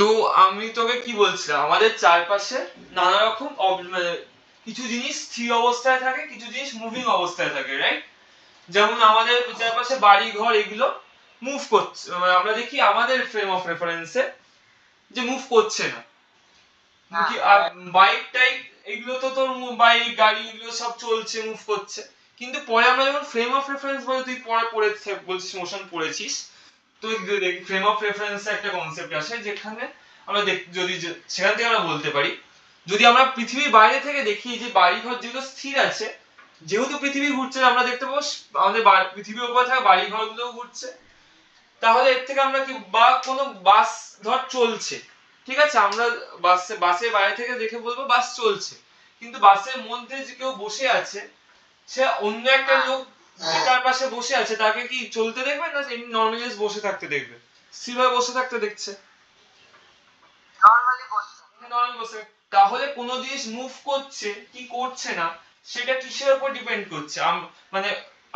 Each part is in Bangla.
তো আমি তোকে কি বলছিলাম, আমাদের চারপাশে নানা রকম কিছু জিনিস স্থির অবস্থায় থাকে, কিছু জিনিস মুভিং অবস্থায় থাকে, রাইট? যেমন আমাদের চারপাশে বাড়ি ঘর এগুলো মুভ করছে, আমরা দেখি আমাদের ফ্রেম অফ রেফারেন্সে যে মুভ করছে না। আর বাইক টাইক এগুলো তো তোর বাইক গাড়ি এগুলো সব চলছে, মুভ করছে, কিন্তু পরে আমরা যখন ফ্রেম অফ রেফারেন্স বলে, তুই পরে বলছিস মোশন পড়েছিস, তো ফ্রেম অফ রেফারেন্স একটা কনসেপ্ট আছে যেখানে আমরা যদি সেখান থেকে আমরা বলতে পারি, যদি আমরা পৃথিবীর বাইরে থেকে দেখি যে বাড়িঘর যেগুলো স্থির আছে, যেহেতু পৃথিবী ঘুরছে আমরা দেখতে পাবো আমাদের পৃথিবীর উপরে থাকা বাড়িঘর গুলোও ঘুরছে, তাহলে এর থেকে আমরা কি, বা কোনো বাস ধর চলছে, ঠিক আছে, আমরা বাসের বাইরে থেকে দেখে বলবো বাস চলছে, কিন্তু বাসের মধ্যে যে কেউ বসে আছে, সে অন্য একটা লোক তার পাশে বসে আছে, তাকে কি চলতে দেখবে না এমনি নরমালি বসে থাকতে দেখবে? স্থিরভাবে বসে থাকতে দেখছে, নরমালি বসে। তাহলে কোনো জিনিস মুভ করছে কি করছে না সেটা কিসের উপর ডিপেন্ড করছে, মানে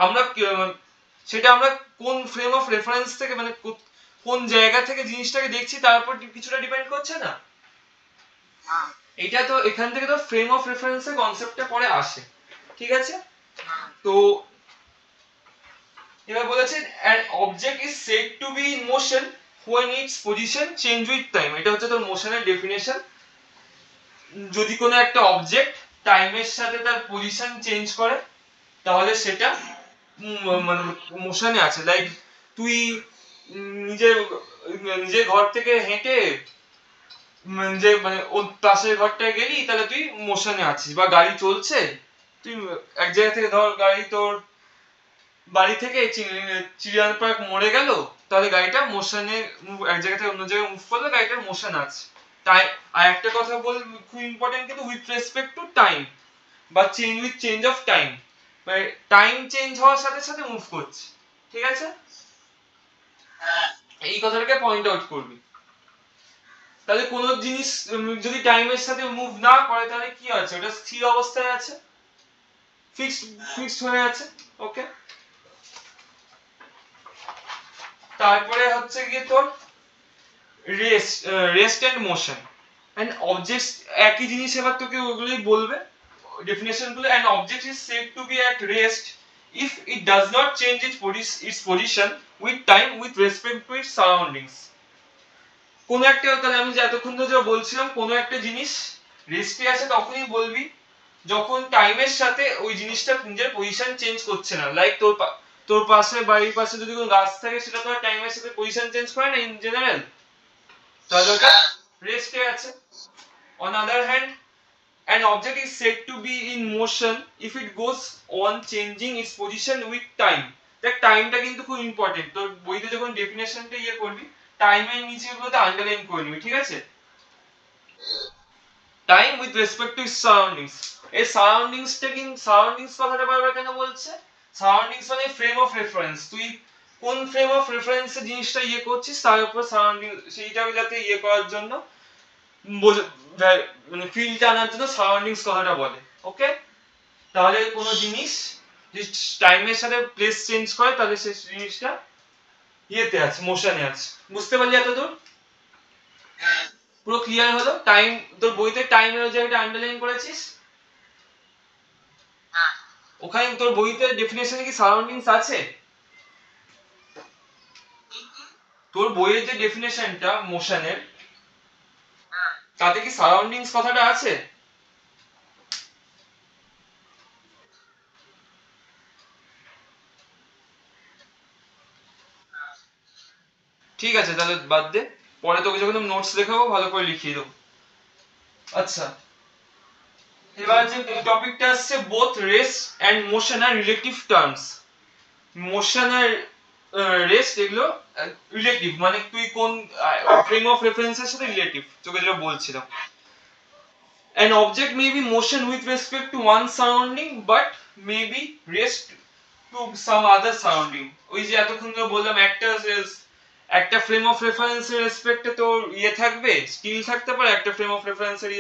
আমরা সেটা আমরা কোন ফ্রেম অফ রেফারেন্স থেকে, মানে কোন জায়গা থেকে জিনিসটাকে দেখছি তার উপর কিছুটা ডিপেন্ড করছে না? এটা তো এখান থেকে তো ফ্রেম অফ রেফারেন্সের কনসেপ্টটা পরে আসে, ঠিক আছে? তো এবার বলেছে an object is said to be in motion when its position change with time. এটা হচ্ছে তোর মোশনের ডেফিনেশন। যদি কোনো একটা অবজেক্ট টাইমের সাথে তার পজিশন চেঞ্জ করে তাহলে সেটা মানে মোশনে আছে। লাইক তুই নিজের ঘর থেকে হেঁটে যে মানে ওর পাশের ঘরটায় গেলি, তাহলে তুই মোশনে আছিস। বা গাড়ি চলছে, তুই এক জায়গা থেকে ধর গাড়ি তোর বাড়ি থেকে চিড়িয়াখানা পার্ক মরে গেল, তাহলে গাড়িটা মোশনে এক জায়গা থেকে অন্য জায়গায় মুভ করলে গাড়িটার মোশন আছে। তাই আর একটা কথা বল, খুব ইম্পর্টেন্ট কিন্তু, উইথ রেসপেক্ট টু টাইম বা চেঞ্জ অফ টাইম, মানে টাইম চেঞ্জ হওয়ার সাথে সাথে মুভ করছে, ঠিক আছে? এই কথাটাকে পয়েন্ট আউট করবি। তাহলে কোনো জিনিস যদি টাইমের সাথে মুভ না করে তাহলে কি আছে, ওটা স্থির অবস্থায় আছে, ফিক্সড হয়ে আছে, ওকে? তারপরে হচ্ছে গিয়ে তোর rest and motion and objects, একই জিনিস এবার তোকে ওগুলোই বলবে ডেফিনেশন গুলো। And object is said to be at rest if it does not change its position with time with respect to its surroundings. কোন একটা, তাহলে আমি এতক্ষণ ধরে বলছিলাম, কোন একটা জিনিস রেস্টে আছে তখনই বলবি যখন টাইমের সাথে ওই জিনিসটা নিজের পজিশন চেঞ্জ করছে না। লাইক তোর পাশে, বাড়ির পাশে যদি কোনো গাছ থাকে, সেটা তো টাইমের সাথে পজিশন চেঞ্জ করে না ইন জেনারেল, তাহলে ওটা রেস্টে আছে। On other hand, an object is said to be in motion if it goes on changing its position with time. দেখ টাইমটা কিন্তু খুব ইম্পর্টেন্ট, তোর বইতে যখন ডেফিনেশনটা করবি টাইমের নিচে গুলোতে আন্ডারলাইন করে নিবি, ঠিক আছে? Time with respect to its surroundings. এই সারাউন্ডিংসটা কিন্তু, সারাউন্ডিংস কথাটা বারবার কেন বলছে? সারাউন্ডিংস মানে ফ্রেম অফ রেফারেন্স, তুই কোন ফ্রেম অফ রেফারেন্সে জিনিসটা করছিস তার উপর সারাউন্ডিং, সেইটাকে যাতে করার জন্য মানে ফিলটা আনার জন্য সারাউন্ডিংস কথাটা বলে, ওকে? তাহলে কোনো জিনিস যে টাইমের সাথে প্লেস চেঞ্জ করে তাহলে সেই জিনিসটা আছে, মোশনে আছে। বুঝতে পারলি এতদূর? পুরো ক্লিয়ার হলো? টাইম, তোর বইতে টাইমের জায়গাটা আন্ডারলাইন করেছিস, ওখানে তোর বইতে ডেফিনেশনে কি সারাউন্ডিংস আছে? তোর বইয়ের যে ডেফিনেশনটা মোশনের, তাতে কি সারাউন্ডিংস কথাটা আছে? ঠিক আছে, তাহলে বাদ দে, পরে তোকে যখন নোটস দেখাবো ভালো করে লিখিয়ে দেবো। আচ্ছা, এবার যে টপিকটা আসছে, বোথ রেস্ট এন্ড মোশন আর রিলেটিভ টার্মস। মোশন আর রেস্ট এগুলো রিলেটিভ, মানে তুই কোন ফ্রেম অফ রেফারেন্সের সাথে রিলেটিভ, তোকে যেটা বলছিলাম। An object may be motion with respect to one surrounding but may be rest to some other surrounding. ওই যে এতক্ষণ ধরে বললাম, একটা ফ্রেম অফ রেফারেন্সের রেসপেক্টে তো থাকবে, স্টিল থাকতে পারে, একটা ফ্রেম অফ রেফারেন্সের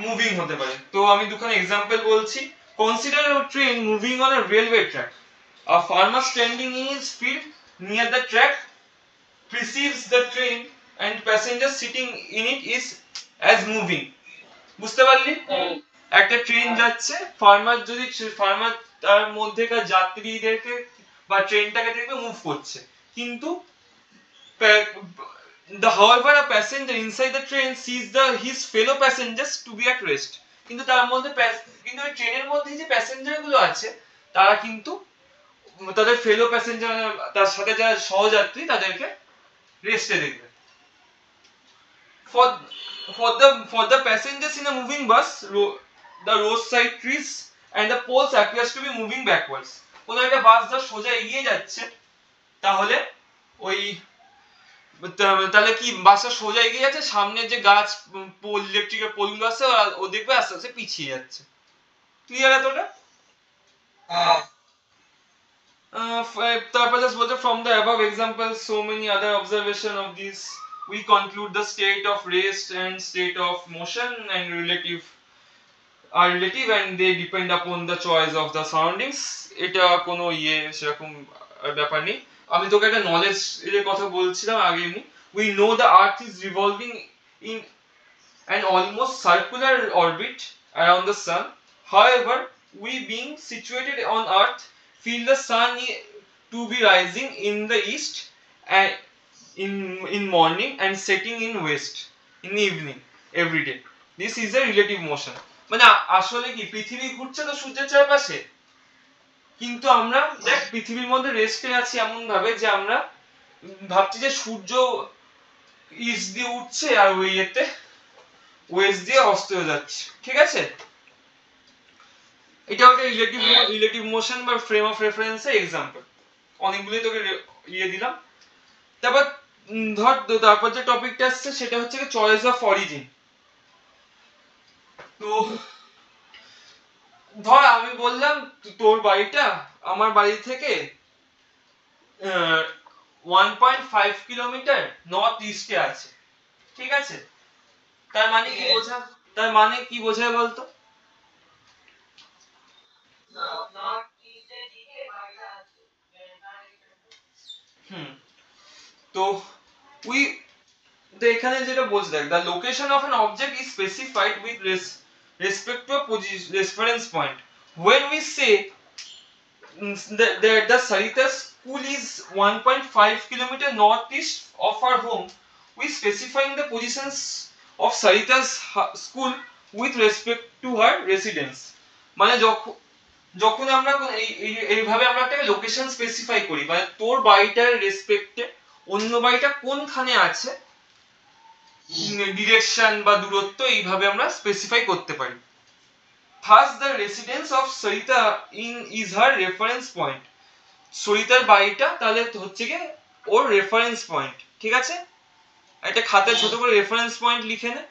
মুভিং হতে পারে। তো আমি দুখানা এক্সাম্পল বলছি। Consider a train moving on a railway track. A farmer standing in his field near the track perceives the train and passengers sitting in it is as moving. বুঝতে পারলি? একটা ট্রেন যাচ্ছে, ফার্মার যদি ফার্মার তার মধ্যেকার যাত্রীদেরকে বা ট্রেনটাকে দেখবে মুভ করছে, কিন্তু however a passenger inside the train sees his fellow passengers to be at rest. কিন্তু তার মধ্যে কিন্তু ওই ট্রেনের মধ্যে যে প্যাসেঞ্জার গুলো আছে তারা কিন্তু তাদের ফেলো প্যাসেঞ্জার, তার সাথে যারা সহযাত্রী, তাদেরকে রেস্টে দেখবে। For the passengers in a moving bus, the roadside trees and the poles appears to be moving backwards. কোন একটা বাস যা সোজা এগিয়ে যাচ্ছে, তাহলে ওই তাহলে কি বাসটা সোজা এগিয়ে যাচ্ছে, সামনে যে গাছ পোল, ইলেকট্রিকের পোলগুলো আছে ও দেখবে আস্তে আস্তে পিছিয়ে যাচ্ছে। ক্লিয়ার এতটা? তারপর জাস্ট বলতে from the above examples so many other observation of this we conclude the state of rest and state of motion and are relative and they depend upon the choice of the surroundings. এটা কোনো সেরকম ব্যাপার নেই। আমি তোকে একটা নলেজ এর কথা বলছিলাম আগে। we know the earth is revolving in an almost circular orbit around the sun. However, we being situated on earth feel the sun to be rising in the east and in morning and setting in west in the evening every day. This is a relative motion. মানে আসলে কি পৃথিবী ঘুরছে তো সূর্যের চারপাশে, কিন্তু আমরা দেখ পৃথিবীর মধ্যে রেস্টে আছি এমন ভাবে যে আমরা ভাবছি যে সূর্য ইস্ট দিয়ে উঠছে আর ওয়েস্ট দিয়ে অস্ত হয়ে যাচ্ছে। ঠিক আছে, এটা একটা রিলেটিভ মোশন বা ফ্রেম অফ রেফারেন্সের এক্সাম্পল। অনেকগুলোই তোকে দিলাম। তারপর যে টপিকটা আসছে সেটা হচ্ছে চয়েস অফ অরিজিন। তো ধর আমি বললাম তোর বাড়িটা আমার বাড়ি থেকে 1.5 কিলোমিটার নর্থ ইস্টে আছে। ঠিক আছে, তার মানে কি বোঝায় বলতো? তো এখানে যেটা বলছে দেখ, the location of an object is specified with respect to a reference point. When we say that the Sarita school is 1.5 kilometer northeast of our home, we specifying the positions of Sarita's school with respect to her residence. মানে যখন আমরা এইভাবে আমরা একটা লোকেশন স্পেসিফাই করি, মানে তোর বাড়িটার রেসপেক্টে অন্য বাড়িটা কোনখানে আছে, ডিরেকশন বা দূরত্ব এইভাবে আমরা স্পেসিফাই করতে পারি। Thus the residence of Sarita is her reference point. সরিতার বাড়িটা তাহলে হচ্ছে কি ওর রেফারেন্স পয়েন্ট। ঠিক আছে, একটা খাতায় ছোট করে রেফারেন্স পয়েন্ট লিখে নে,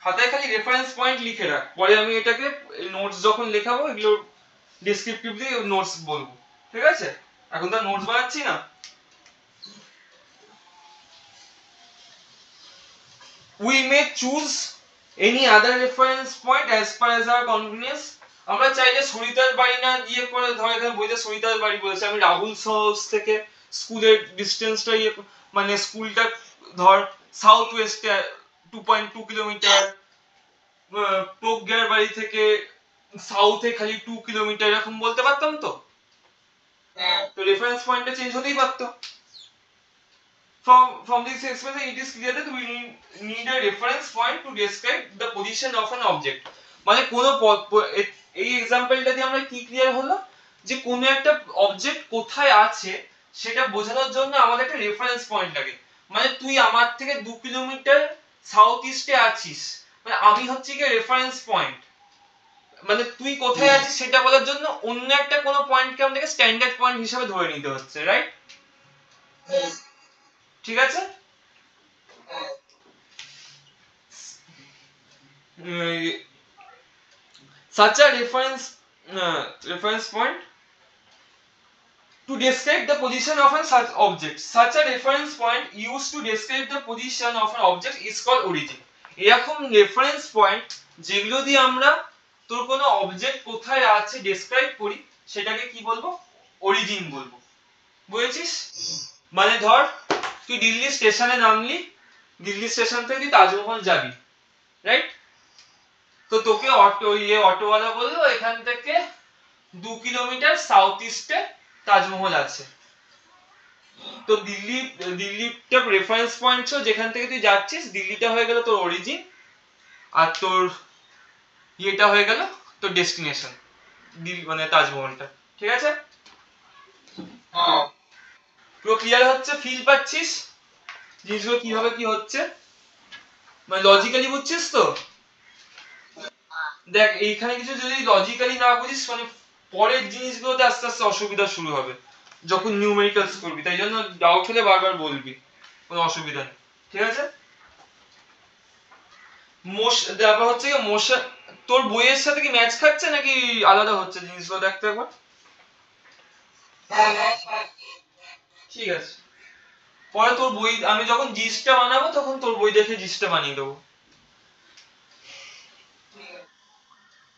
খাতায় খালি রেফারেন্স পয়েন্ট লিখে রাখ, পরে আমি এটাকে নোটস যখন লেখাবো এগুলো ডেসক্রিপটিভলি নোটস বলবো। ঠিক আছে, এখন তো নোটস বানাচ্ছি না। We may choose any other reference point as per as our convenience. আমরা চাইলে সরিতার বাড়ি না গিয়ে পরে ধর এখানে বইতে সরিতার বাড়ি বলেছে, আমি রাহুল হাউস থেকে স্কুলের ডিসটেন্সটা মানে স্কুলটা ধর সাউথ ওয়েস্টে 2.2 কিলোমিটার, প্রজ্ঞার বাড়ি থেকে সাউথে খালি 2 কিলোমিটার, এরকম বলতে পারতাম তো। তো রেফারেন্স পয়েন্টটা চেঞ্জ হতেই পারতো। From this expression it is clear that we need a reference point to describe the position of an object. মানে কোন এই এক্সাম্পলটা দিয়ে আমরা কি ক্লিয়ার হলো যে কোন একটা অবজেক্ট কোথায় আছে সেটা বোঝানোর জন্য আমাদের একটা রেফারেন্স পয়েন্ট লাগে। মানে তুই আমার থেকে 2 কিলোমিটার সাউথ ইস্টে আছিস, মানে আমি হচ্ছে কি রেফারেন্স পয়েন্ট, মানে তুই কোথায় আছিস সেটা বলার জন্য অন্য একটা কোন পয়েন্টকে আমাদেরকে স্ট্যান্ডার্ড পয়েন্ট হিসেবে ধরে নিতে হচ্ছে, রাইট? ঠিক আছে, such a reference point to describe the position of such object. Such a reference point used to describe the position of an object is called origin. এরকম রেফারেন্স পয়েন্ট যেগুলো দিয়ে আমরা তোর কোনো অবজেক্ট কোথায় আছে ডেসক্রাইব করি সেটাকে কি বলবো? অরিজিন বলবো। বুঝেছিস? মানে ধর তুই দিল্লি স্টেশনে নামলি, দিল্লি স্টেশন থেকে তুই তাজমহল যাবি, রাইট? তো তোকে অটোওয়ালা বললো এখান থেকে 2 কিলোমিটার সাউথ ইস্টে তাজমহল আছে। তো দিল্লিটা রেফারেন্স পয়েন্ট ছিল যেখান থেকে তুই যাচ্ছিস, দিল্লিটা হয়ে গেল তোর অরিজিন, আর তোর ইয়েটা হয়ে গেল তোর ডেস্টিনেশন, মানে তাজমহলটা। ঠিক আছে? পুরো ক্লিয়ার হচ্ছে? ফিল পাচ্ছিস জিনিসগুলো কিভাবে কি হচ্ছে? মানে লজিক্যালি বুঝছিস তো? দেখ এইখানে কিছু যদি লজিক্যালি না বুঝিস, মানে পরের জিনিসগুলোতে আস্তে আস্তে অসুবিধা শুরু হবে যখন নিউমেরিক্যালস করবি। তাই জন্য ডাউট হলে বারবার বলবি, কোনো অসুবিধা নেই। ঠিক আছে? ব্যাপার হচ্ছে কি, মোশন তোর বইয়ের সাথে কি ম্যাচ খাচ্ছে নাকি আলাদা হচ্ছে জিনিসগুলো দেখতে একবার। ঠিক আছে, পরে তোর বই আমি যখন জিসটা বানাবো তখন তোর বই দেখে জিসটা বানিয়ে দেবো।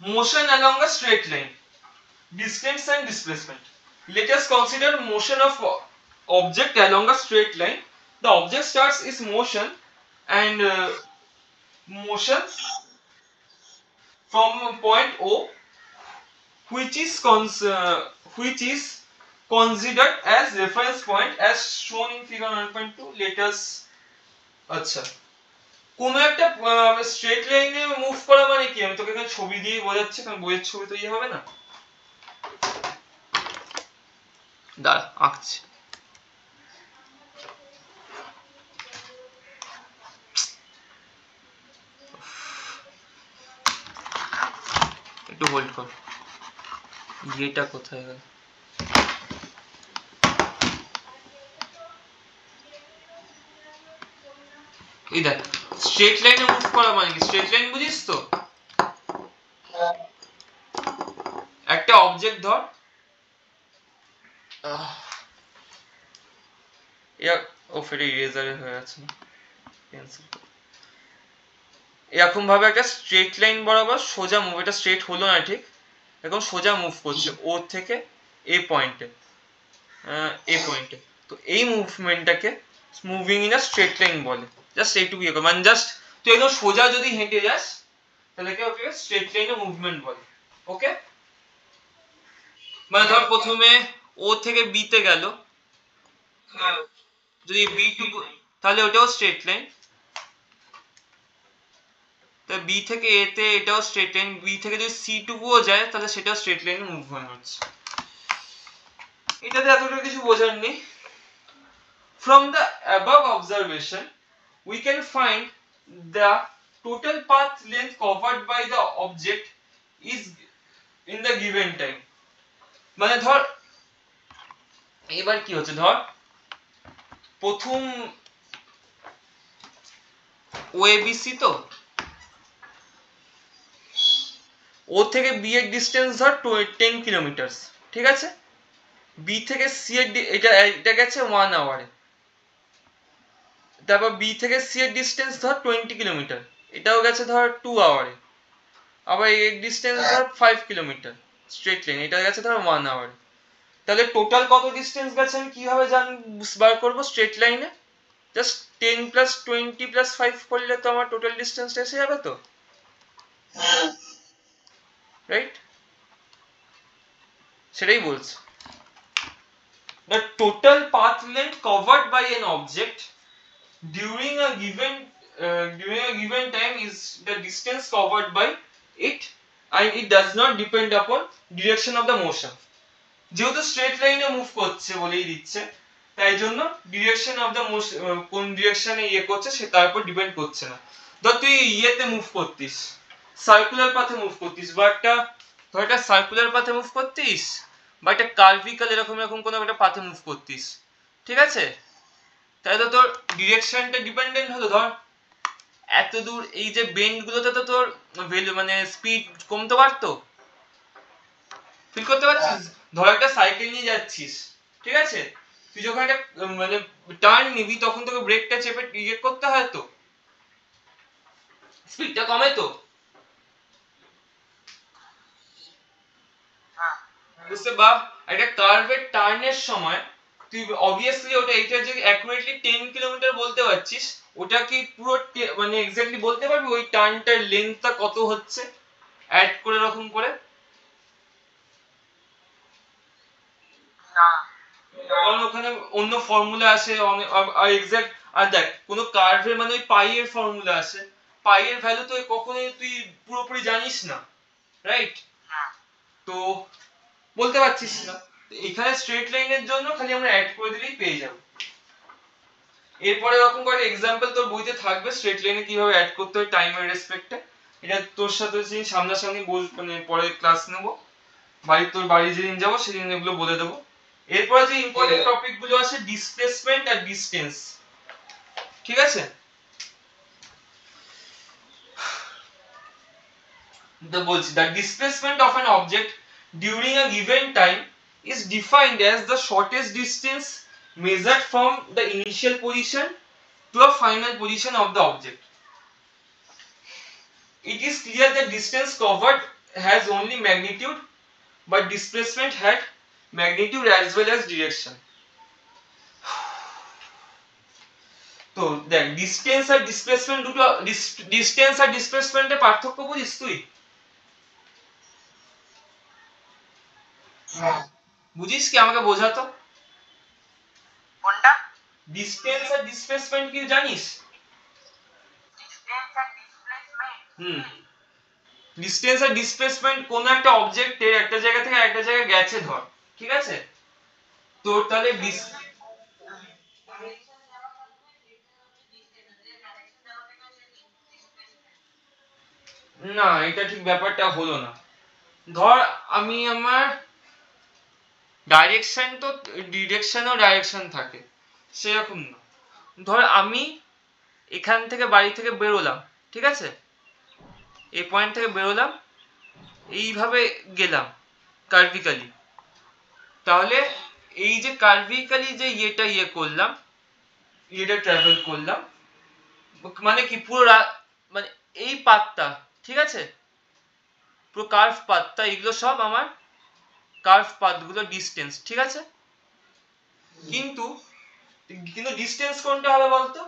Motion along a straight line, distance and displacement. Let us consider motion of object along a straight line. The object starts its motion and motion from point O, which is considered as reference point as shown in figure 1.2. Let us আচ্ছা, কোন একটা স্ট্রেট লাইনে মুভ করা মানে কি, আমি তোকে এখানে ছবি দিয়ে বোঝাচ্ছি কারণ বইয়ের ছবি তো ইয়ে হবে না। দাঁড়া আঁকছি। একটু হোল্ড কর, ইয়েটা কোথায় গেল? এই দেখ, স্ট্রেট লাইনে মুভ করা মানে কি, স্ট্রেট লাইন বুঝিস তো? একটা অবজেক্ট ধর, ও ফেটে ইরেজারে হয়ে আছে না, পেন্সিল। এরকম ভাবে একটা স্ট্রেট লাইন বরাবর সোজা মুভ, এটা স্ট্রেট হলো না ঠিক, এখন সোজা মুভ করছে ও থেকে এ পয়েন্টে, তো এই মুভমেন্টটাকে moving in a straight line বলে। জাস্ট এইটুকু ইয়ে কর, মানে জাস্ট তুই একদম সোজা যদি হেঁটে যাস তাহলে কি ওকে স্ট্রেট লাইনে মুভমেন্ট বলে। ওকে? মানে ধর প্রথমে ও থেকে বি তে গেল, যদি বি টুকু, তাহলে ওটাও স্ট্রেট লাইন। তাহলে বি থেকে এ তে এটাও স্ট্রেট লাইন, বি থেকে যদি সি টুকুও যায় তাহলে সেটাও স্ট্রেট লাইনে মুভমেন্ট হচ্ছে। এটাতে এতটা কিছু বোঝার নেই। From the above observation we can find the total path length covered by the object is in the given time. মানে ধর এবার কি হচ্ছে, ধর প্রথম ওএবিসি, তো ও থেকে বি এর ডিসটেন্স ধর 10 কিলোমিটার, ঠিক আছে? বি থেকে সি এর এটা গেছে 1 আওয়ারে, তারপর বি থেকে সি এর ডিসটেন্স ধর 20 কিলোমিটার, এটাও গেছে ধর 2 আওয়ারে, আবার এর ডিসটেন্স ধর 5 কিলোমিটার স্ট্রেট লাইন, এটা গেছে ধর 1 আওয়ারে। তাহলে টোটাল কত ডিসটেন্স গেছে আমি কিভাবে বার করবো স্ট্রেট লাইনে? জাস্ট 10 প্লাস 20 প্লাস 5 করলে তো আমার টোটাল ডিসটেন্সটা এসে যাবে তো, রাইট? সেটাই বলছি। The total path length covered by an object during a given time is the distance covered by it and it does not depend upon direction of the motion. যেহেতু স্ট্রেট লাইনে মুভ করছে বলেই দিচ্ছে, তাই জন্য ডিরেকশন অফ দ্য মোশন, কোন ডিরেকশনে ইয়ে করছে সে তার উপর ডিপেন্ড করছে না। ধর তুই ইয়েতে মুভ করতিস, সার্কুলার পাথে মুভ করতিস, বা ধর একটা সার্কুলার পাথে মুভ করতিস, বা একটা কার্ভিক্যাল এরকম এরকম কোনো একটা পাথে মুভ করতিস, ঠিক আছে? তাহলে তো তোর ডিরেকশনটা ডিপেন্ডেন্ট হলো। ধর এত দূর এই যে বেন্ড গুলোতে তো তোর ভ্যালু মানে স্পিড কমতে পারতো, ফিল করতে পারছিস? ধর একটা সাইকেল নিয়ে যাচ্ছিস, ঠিক আছে? তুই যখন একটা মানে টার্ন নিবি তখন তোকে ব্রেকটা চেপে ইয়ে করতে হয়, তো স্পিডটা কমে তো, বুঝতে? বা একটা কার্ভের টার্নের সময় তুই অবভিয়াসলি ওটা এটা যে অ্যাকুরেটলি 10 কিলোমিটার বলতে পারছিস, ওটা কি পুরো মানে এক্স্যাক্টলি বলতে পারবি ওই টার্নটার লেন্থটা কত হচ্ছে অ্যাড করে রকম করে? না, কারণ ওখানে অন্য ফর্মুলা আছে আর এক্সাক্ট, আর দেখ কোনো কার্ভের মানে ওই পাই এর ফর্মুলা আছে, পাই এর ভ্যালু তো কখনোই তুই পুরোপুরি জানিস না, রাইট? তো বলতে পারছিস না। এখানে স্ট্রেট লাইনের জন্য খালি আমরা অ্যাড করে দিলেই পেয়ে যাব। এরপরে এরকম করে एग्जांपल তোর বইতে থাকবে স্ট্রেট লাইনে কিভাবে অ্যাড করতে হয় টাইমের রেসপেক্টে। এটা তোর সাথে যেদিন সামনাসামনি মানে পরে ক্লাস নেব, তোর বাড়ি যেদিন যাব সেদিন এগুলো বলে দেবো। এরপরে যে ইম্পর্টেন্ট টপিক গুলো আছে ডিসপ্লেসমেন্ট আর ডিসটেন্স, ঠিক আছে? তো বলছি the displacement of an object during a given time is defined as the shortest distance measured from the initial position to a final position of the object. It is clear that distance covered has only magnitude, but displacement had magnitude as well as direction. তো দেখ ডিসটেন্স আর ডিসপ্লেসমেন্ট দুটো, ডিসটেন্স আর ডিসপ্লেসমেন্টের পার্থক্য বুঝিস তুই? বুঝিস কি, আমাকে বোঝা তো। কোনটা? ডিসটেন্স আর ডিসপ্লেসমেন্ট কি জানিস? ডিসটেন্স এন্ড ডিসপ্লেসমেন্ট, ডিসটেন্স আর ডিসপ্লেসমেন্ট কোন একটা অবজেক্টের একটা জায়গা থেকে একটা জায়গায় গেছে ধর, ঠিক আছে? তো তাহলে না এটা ঠিক ব্যাপারটা হলো না। ধর আমি আমার ডাইরেকশন, তো ডিরেকশনও ডাইরেকশন থাকে সেরকম না। ধর আমি এখান থেকে বাড়ি থেকে বেরোলাম, ঠিক আছে? এই পয়েন্ট থেকে বেরোলাম, এইভাবে গেলাম কার্ভিক্যালি, তাহলে এই যে কার্ভিক্যালি যে ইয়ে করলাম, ইয়েটা ট্রাভেল করলাম, মানে কি পুরো মানে এই পাথটা, ঠিক আছে? পুরো কার্ভ পাথটা, এগুলো সব আমার কার্ভ পাথগুলো ডিসটেন্স, ঠিক আছে? কিন্তু কিন্তু ডিসটেন্স কোনটা হবে বলতো?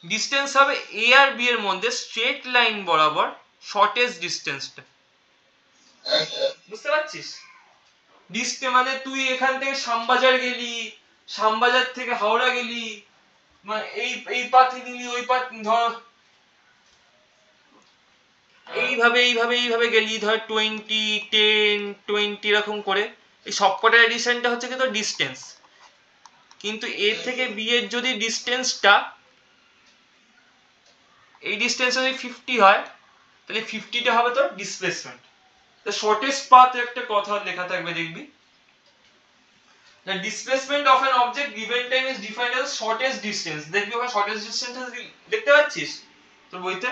ডিসটেন্স হবে এ আর বি এর মধ্যে স্ট্রেট লাইন বরাবর শর্টেস্ট ডিসটেন্সটা, বুঝতে পারছিস? মানে তুই এখান থেকে শ্যামবাজার গেলি, শ্যামবাজার থেকে হাওড়া গেলি, মানে এই পাথে নিলি, ওই পাথ ধর এইভাবে এইভাবে এইভাবে গেলি, ধর 20 10 20 এরকম করে, এই সবকটা এডিশনটা হচ্ছে কি তোর ডিসটেন্স। কিন্তু এ থেকে বি এর যদি ডিসটেন্সটা, এই ডিসটেন্স যদি 50 হয়, তাহলে 50টা হবে তোর ডিসপ্লেসমেন্ট। the shortest path একটা কথা লেখা থাকবে দেখবি, the displacement of an object given time is defined as shortest distance। দেখবি ওখানে shortest distance দেখতে পাচ্ছিস তোর বইতে?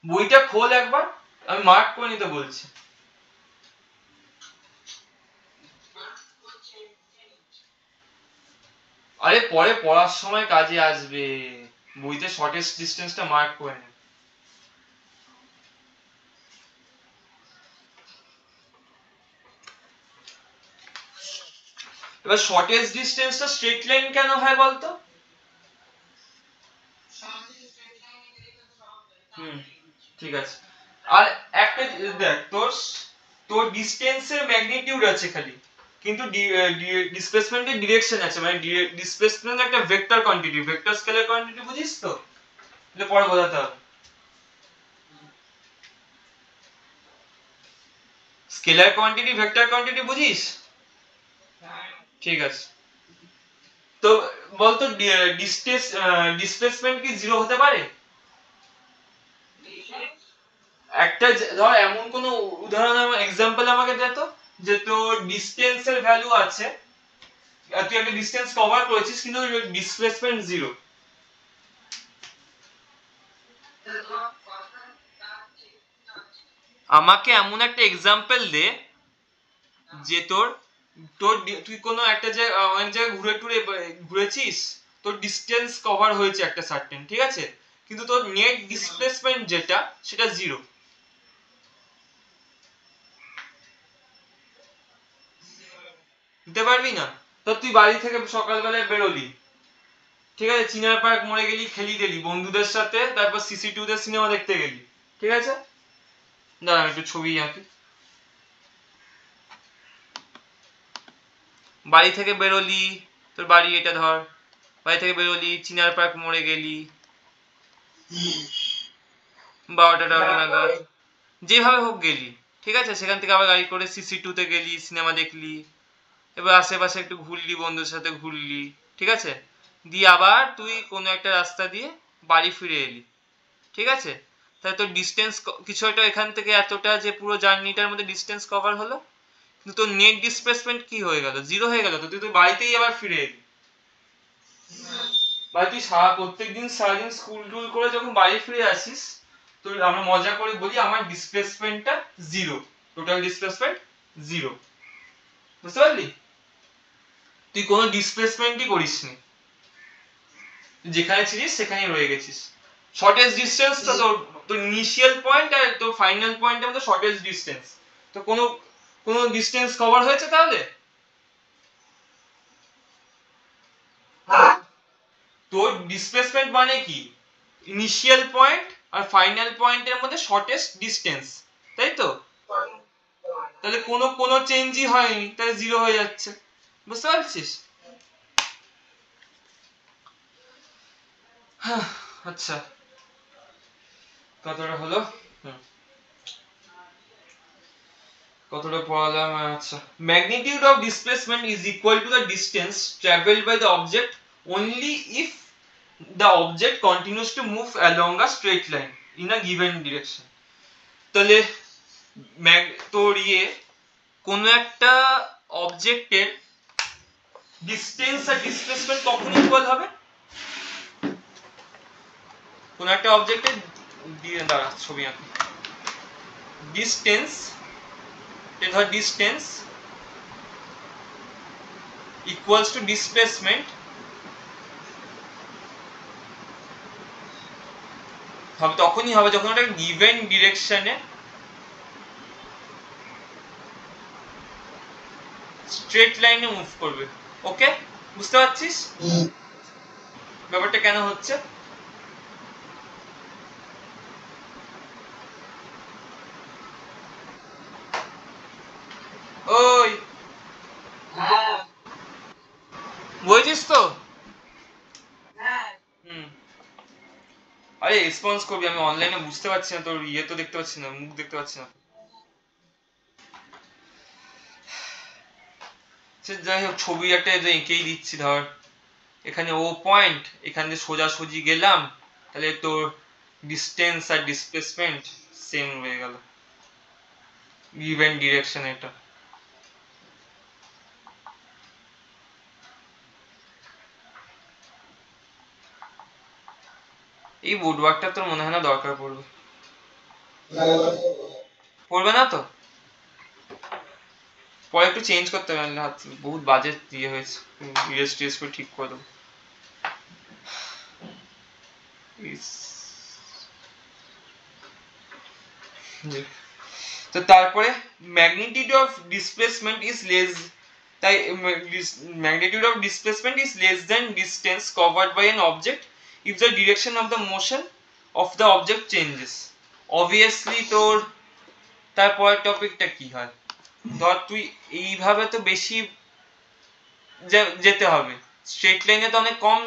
বইটা খোল একবার, আমি মার্ক করে নিতে বলছি। আরে পরে পড়ার সময় কাজে আসবে, বইতে শর্টেস্ট ডিসটেন্সটা মার্ক করে নে। এবার শর্টেস্ট ডিসটেন্সটা স্ট্রেট লাইন কেন হয় বলতো? ঠিক আছে। আর একটা দেখ, তোর তোর ডিসটেন্সের ম্যাগনিটিউড আছে খালি, কিন্তু ডিসপ্লেসমেন্টের ডিরেকশন আছে, মানে ডিসপ্লেসমেন্ট একটা vector quantity, vector scalar quantity, বুঝিস তো? এটা পরে বোঝাতে হবে। স্কেলার কোয়ান্টিটি ভেক্টর কোয়ান্টিটি বুঝিস? ঠিক আছে। তো বলতো ডিসপ্লেসমেন্ট কি জিরো হতে পারে? একটা ধর এমন কোন উদাহরণ এক্সাম্পল আমাকে দে তো, যে তোর ডিসটেন্সের ভ্যালু আছে, তুই একটা ডিসটেন্স কভার করেছিস কিন্তু ডিসপ্লেসমেন্ট জিরো। আমাকে এমন একটা এক্সাম্পল দে যে তোর তোর তুই কোনো একটা জায়গায় অনেক জায়গায় ঘুরে টুরে ঘুরেছিস, তোর ডিসটেন্স কভার হয়েছে একটা সার্টেন, ঠিক আছে? কিন্তু তোর নেট ডিসপ্লেসমেন্ট যেটা সেটা জিরো। দিতে পারবি না? তো তুই বাড়ি থেকে সকালবেলায় বেরোলি, ঠিক আছে, চিনার পার্ক মোড়ে গেলি, খেলি দিলি বন্ধুদের সাথে, তারপর CC2 তে সিনেমা দেখতে গেলি, ঠিক আছে, দাঁড়া একটু ছবি আঁকি। বাড়ি থেকে বেরোলি, তোর বাড়ি এটা ধর, বাড়ি থেকে বেরোলি, চিনার পার্ক মোড়ে গেলি 12টা নাগাদ, যেভাবে হোক গেলি, ঠিক আছে, সেখান থেকে আবার গাড়ি করে CC2 তে গেলি, সিনেমা দেখলি, এবার আশেপাশে একটু ঘুরলি, বন্ধুদের সাথে ঘুরলি, ঠিক আছে, দিয়ে আবার তুই কোনো একটা রাস্তা দিয়ে বাড়ি ফিরে এলি, ঠিক আছে, তাহলে তোর ডিস্টেন্স কিছু একটা এখান থেকে এতটা, যে পুরো জার্নিটার মধ্যে ডিস্টেন্স কভার হলো, কিন্তু তোর নেট ডিসপ্লেসমেন্ট কি হয়ে গেল? জিরো হয়ে গেল। তো তুই তো বাড়িতেই আবার ফিরে এলি। ভাই তুই প্রত্যেকদিন সারাদিন স্কুল টুল করে যখন বাড়ি ফিরে আসিস, তো আমরা মজা করে বলি আমার ডিসপ্লেসমেন্টটা জিরো, টোটাল ডিসপ্লেসমেন্ট জিরো, বুঝতে পারলি? তুই কোনো ডিসপ্লেসমেন্টই করিসনি, যেখানে ছিলিস সেখানেই রয়ে গেছিস। শর্টেস্ট ডিসটেন্স তো তোর ইনিশিয়াল পয়েন্ট আর তোর ফাইনাল পয়েন্টের মধ্যে শর্টেস্ট ডিসটেন্স, তো কোনো ডিসটেন্স কভার হয়েছে তাহলে? তোর ডিসপ্লেসমেন্ট মানে কি? ইনিশিয়াল পয়েন্ট আর ফাইনাল পয়েন্টের মধ্যে শর্টেস্ট ডিসটেন্স, তাই তো? তাহলে কোনো চেঞ্জই হয়নি, তাহলে জিরো হয়ে যাচ্ছে, বুঝতে পারছিস? আচ্ছা, কতটা হলো? কতটা পড়ালাম? আচ্ছা, magnitude of displacement is equal to the distance travelled by the object only if the object continues to move along a straight line in a given direction. তাহলে তোর কোন একটা অবজেক্টের ডিসটেন্স আর ডিসপ্লেসমেন্ট কখন ইকুয়াল হবে? কোন একটা অবজেক্টের দাঁড়া ছবি আঁকি, ডিসটেন্স, ধর ডিসটেন্স ইকুয়ালস টু ডিসপ্লেসমেন্ট হবে, তখনই হবে যখন একটা গিভেন ডিরেকশনে স্ট্রেট লাইনে মুভ করবে। ওকে, বুঝতে পারছিস ব্যাপারটা কেন হচ্ছে? ওই বুঝছিস তো? আরে রেসপন্স করবি, আমি অনলাইনে বুঝতে পারছি না, তোর তো দেখতে পাচ্ছি না, মুখ দেখতে পাচ্ছি না। সে যাই হোক, ছবি একটা এঁকেই দিচ্ছি, ধর এখানে ও পয়েন্ট, এখানে সোজাসুজি গেলাম, তাহলে তোর ডিসটেন্স আর ডিসপ্লেসমেন্ট সেম হয়ে গেল, গিভেন ডিরেকশন এটা। এই বোর্ড ওয়ার্কটা তোর মনে হয় না দরকার পড়বে? পড়বে না তো? পরে একটু চেঞ্জ করতে হবে, হাত বহুত বাজে দিয়ে হয়েছে, ইরেজ টিরেজ করে ঠিক করে দেবো। তো তারপরে magnitude of displacement is less, তাই magnitude of displacement is less than distance covered by an object if the direction of the motion of the object changes. Obviously তোর তারপরের টপিকটা কি হয়, ধর তুই এইভাবে তো বেশি যেতে হবে, স্ট্রেট লাইনে তো অনেক কম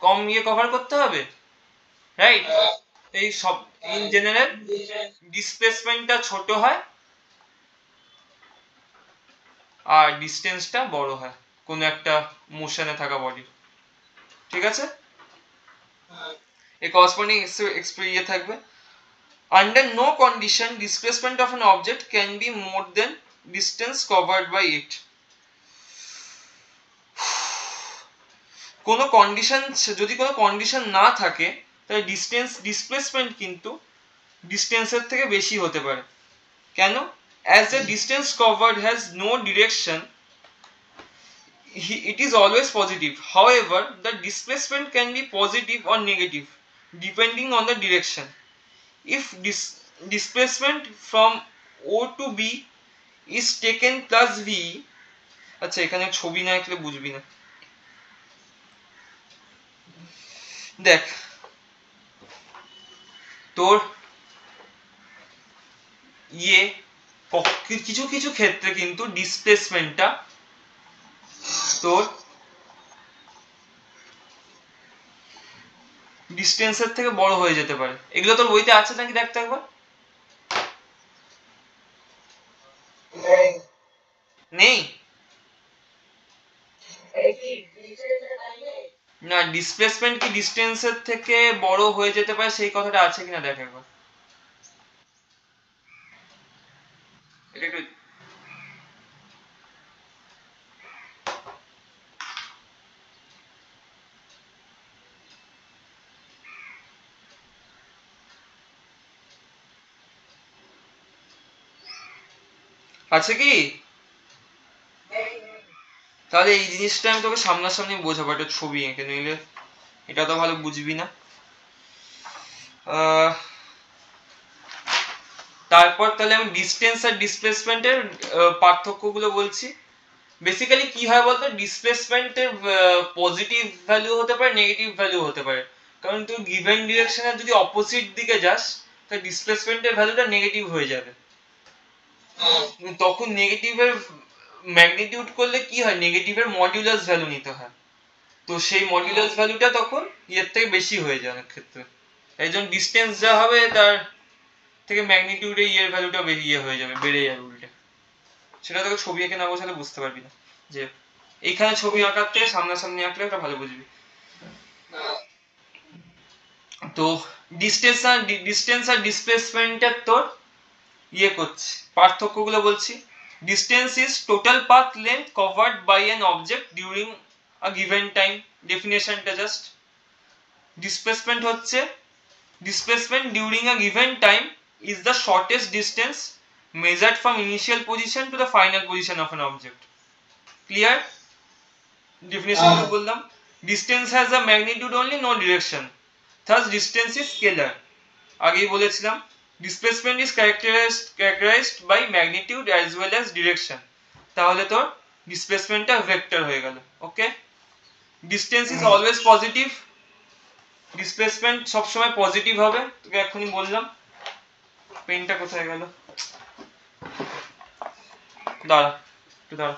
কম কভার করতে হবে, রাইট? এই সব ইন জেনারেল ডিসপ্লেসমেন্টটা ছোট হয় আর ডিসটেন্সটা বড় হয় কোন একটা মোশনে থাকা বডি, ঠিক আছে? এই করসপন্ডিং থাকবে, under no condition displacement of an object can be more than distance covered by it. কোনো কন্ডিশন, যদি কোনো কন্ডিশন না থাকে তাহলে ডিসপ্লেসমেন্ট কিন্তু ডিস্টেন্সের থেকে বেশি হতে পারে। কেন? as the distance covered has no direction, it is always positive. However, the displacement can be positive or negative depending on the direction. If displacement from O to B is taken plus V, আচ্ছা এখানে ছবি না আঁকলে বুঝবি না। দেখ তোর ইয়ে কিছু কিছু ক্ষেত্রে কিন্তু ডিসপ্লেসমেন্টটা তোর ডিস্টেন্সের থেকে বড় হয়ে যেতে পারে। এগুলো তোর বইতে আছে নাকি দেখতে একবার। নেই না, ডিসপ্লেসমেন্ট কি ডিস্টেন্সের থেকে বড় হয়ে যেতে পারে সেই কথাটা আছে কিনা দেখ একবার। এটা একটু আছে কি? তাহলে এই জিনিসটা আমি তোকে সামনাসামনি বোঝাবো একটা ছবি এঁকে, নইলে এটা তো ভালো বুঝবি না। তারপর তাহলে আমি ডিস্টেন্স আর ডিসপ্লেসমেন্টের পার্থক্যগুলো বলছি। বেসিক্যালি কি হয় বলতো, ডিসপ্লেসমেন্টের পজিটিভ ভ্যালু হতে পারে, নেগেটিভ ভ্যালু হতে পারে। কারণ তুই গিভেন ডিরেকশনের যদি অপোজিট দিকে যাস তাহলে ডিসপ্লেসমেন্টের ভ্যালুটা নেগেটিভ হয়ে যাবে। তখন নেগেটিভের ম্যাগনিটিউড করলে কি হয়, নেগেটিভের মডিউলাস ভ্যালু নিতে হয়। তো সেই মডিউলাস ভ্যালুটা তখন এর থেকে বেশি হয়ে যায় অনেক ক্ষেত্রে। এই জন্য ডিস্টেন্স যা হবে তার থেকে ম্যাগনিটিউডে ইয়ের ভ্যালুটা বেরিয়ে হয়ে যাবে, বেড়ে যাবে উল্টে। সেটা তোকে ছবি এঁকে না বোঝালে বুঝতে পারবি না। যে এইখানে ছবি আঁকার থেকে সামনাসামনি আঁকলে একটা ভালো বুঝবি। তো ডিস্টেন্স আর ডিসপ্লেসমেন্টের তোর ইয়ে করছি, পার্থক্যগুলো বলছি। Distance is total path length covered by an object during a given time, ডেফিনেশনটা জাস্ট। ডিসপ্লেসমেন্ট হচ্ছে displacement during a given time is the shortest distance measured from initial position to the final position of an object. Clear? Definition to বললাম, distance has a magnitude only, no direction, thus distance is scalar. আগেই বলেছিলাম displacement is characterized by magnitude as well as direction, তাহলে তোর ডিসপ্লেসমেন্টটা ভেক্টর হয়ে গেল। Okay, distance is always positive, displacement সবসময় পজিটিভ হবে, তোকে এখনই বললাম। পেনটা কোথায় গেল, দাঁড়া একটু দাঁড়া।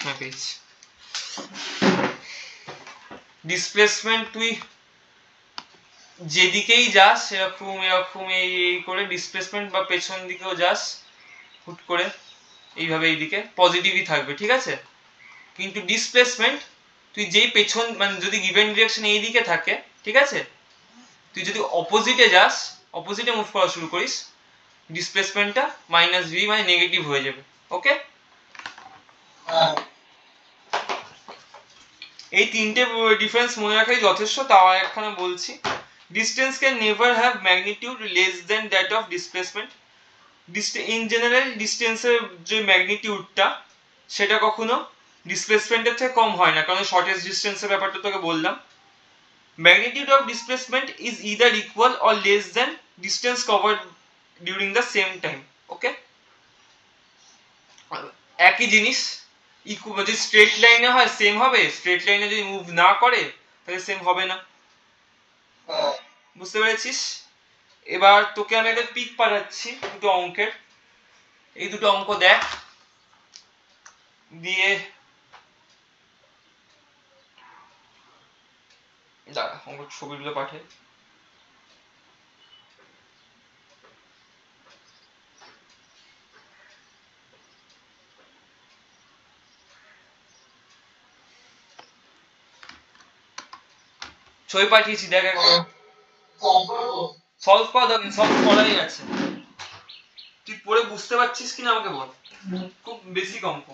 হ্যাঁ পেয়েছি। ডিসপ্লেসমেন্ট তুই যেদিকেই যাস সেরকম এরকম এই করে ডিসপ্লেসমেন্ট, বা পেছন দিকেও যাস হুট করে এইভাবে এইদিকে পজিটিভই থাকবে, ঠিক আছে। কিন্তু ডিসপ্লেসমেন্ট তুই যেই পেছন মানে যদি গিভেন ডিরেকশন এই দিকে থাকে, ঠিক আছে, তুই যদি অপোজিটে যাস, অপোজিটে মুভ করা শুরু করিস, ডিসপ্লেসমেন্টটা মাইনাস ভি মানে নেগেটিভ হয়ে যাবে। ওকে, এই তিনটে ডিফারেন্স মনে রাখাই যথেষ্ট। তাও একখানে বলছি, distance can never have magnitude less than that of displacement. In general ডিস্টেন্সের যে ম্যাগনিটিউডটা সেটা কখনো ডিসপ্লেসমেন্টের থেকে কম হয় না, কারণ শর্টেস্ট ডিস্টেন্সের ব্যাপারটা তোকে বললাম। Magnitude of displacement is either equal or less than distance covered during the same time. Okay, একই জিনিস যদি স্ট্রেট লাইনে হয় সেম হবে, স্ট্রেট লাইনে যদি মুভ না করে তাহলে সেম হবে না। বুঝতে পেরেছিস? এবার তোকে আমি একটা পিক পাঠাচ্ছি দুটো অঙ্কের, এই দুটো অঙ্ক দেখ, দিয়ে দাঁড়া অঙ্ক ছবিগুলো পাঠাই। ছবি পাঠিয়েছি দেখ একবার। সলভ করা দরকার, সলভ করাই আছে, তুই পড়ে বুঝতে পারছিস কিনা আমাকে বল। খুব বেসিক অঙ্ক।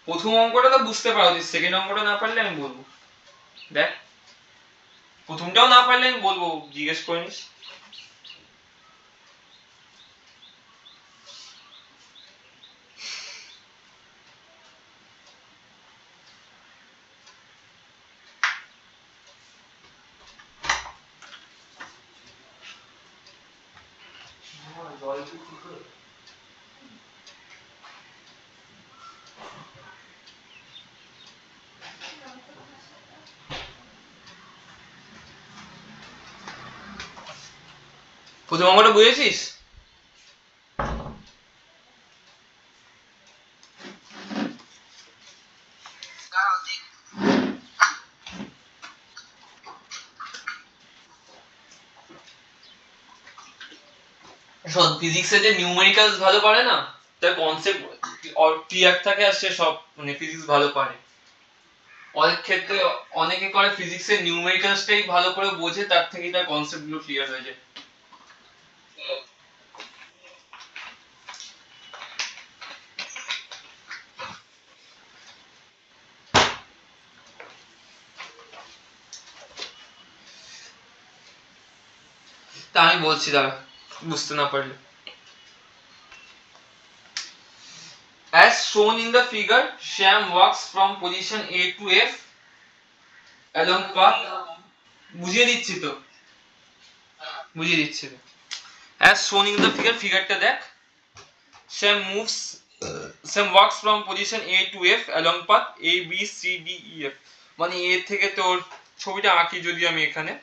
প্রথম অঙ্কটা তো বুঝতে পারছিস, সেকেন্ড অঙ্কটা না পারলে আমি বলবো। দেখ প্রথমটাও না পারলে আমি বলবো, জিজ্ঞেস করে নিস। প্রথম অঙ্কটা বুঝেছিস? দাঁড়াও দেখ। শোন, ফিজিক্সে যে নিউমেরিক্যালস ভালো পারে না, তার কনসেপ্ট ক্লিয়ার থাকে আর সে সব মানে ফিজিক্স ভালো পারে। অনেক ক্ষেত্রে অনেকে করে ফিজিক্সের নিউমেরিক্যালসটাই ভালো করে বোঝে, তার থেকেই তার কনসেপ্ট গুলো ক্লিয়ার হয়ে যায়। তা আমি বলছি দাঁড়া, বুঝতে না পারলে। As shown in the figure, Shyam walks from position A to F along path. বুঝিয়ে দিচ্ছি তো, বুঝিয়ে দিচ্ছি তো। As shown in the figure, ফিগারটা দেখ। Shyam walks from position A to F along path A B C D E F, মানে A থেকে তোর ছবিটা আঁকি যদি আমি এখানে,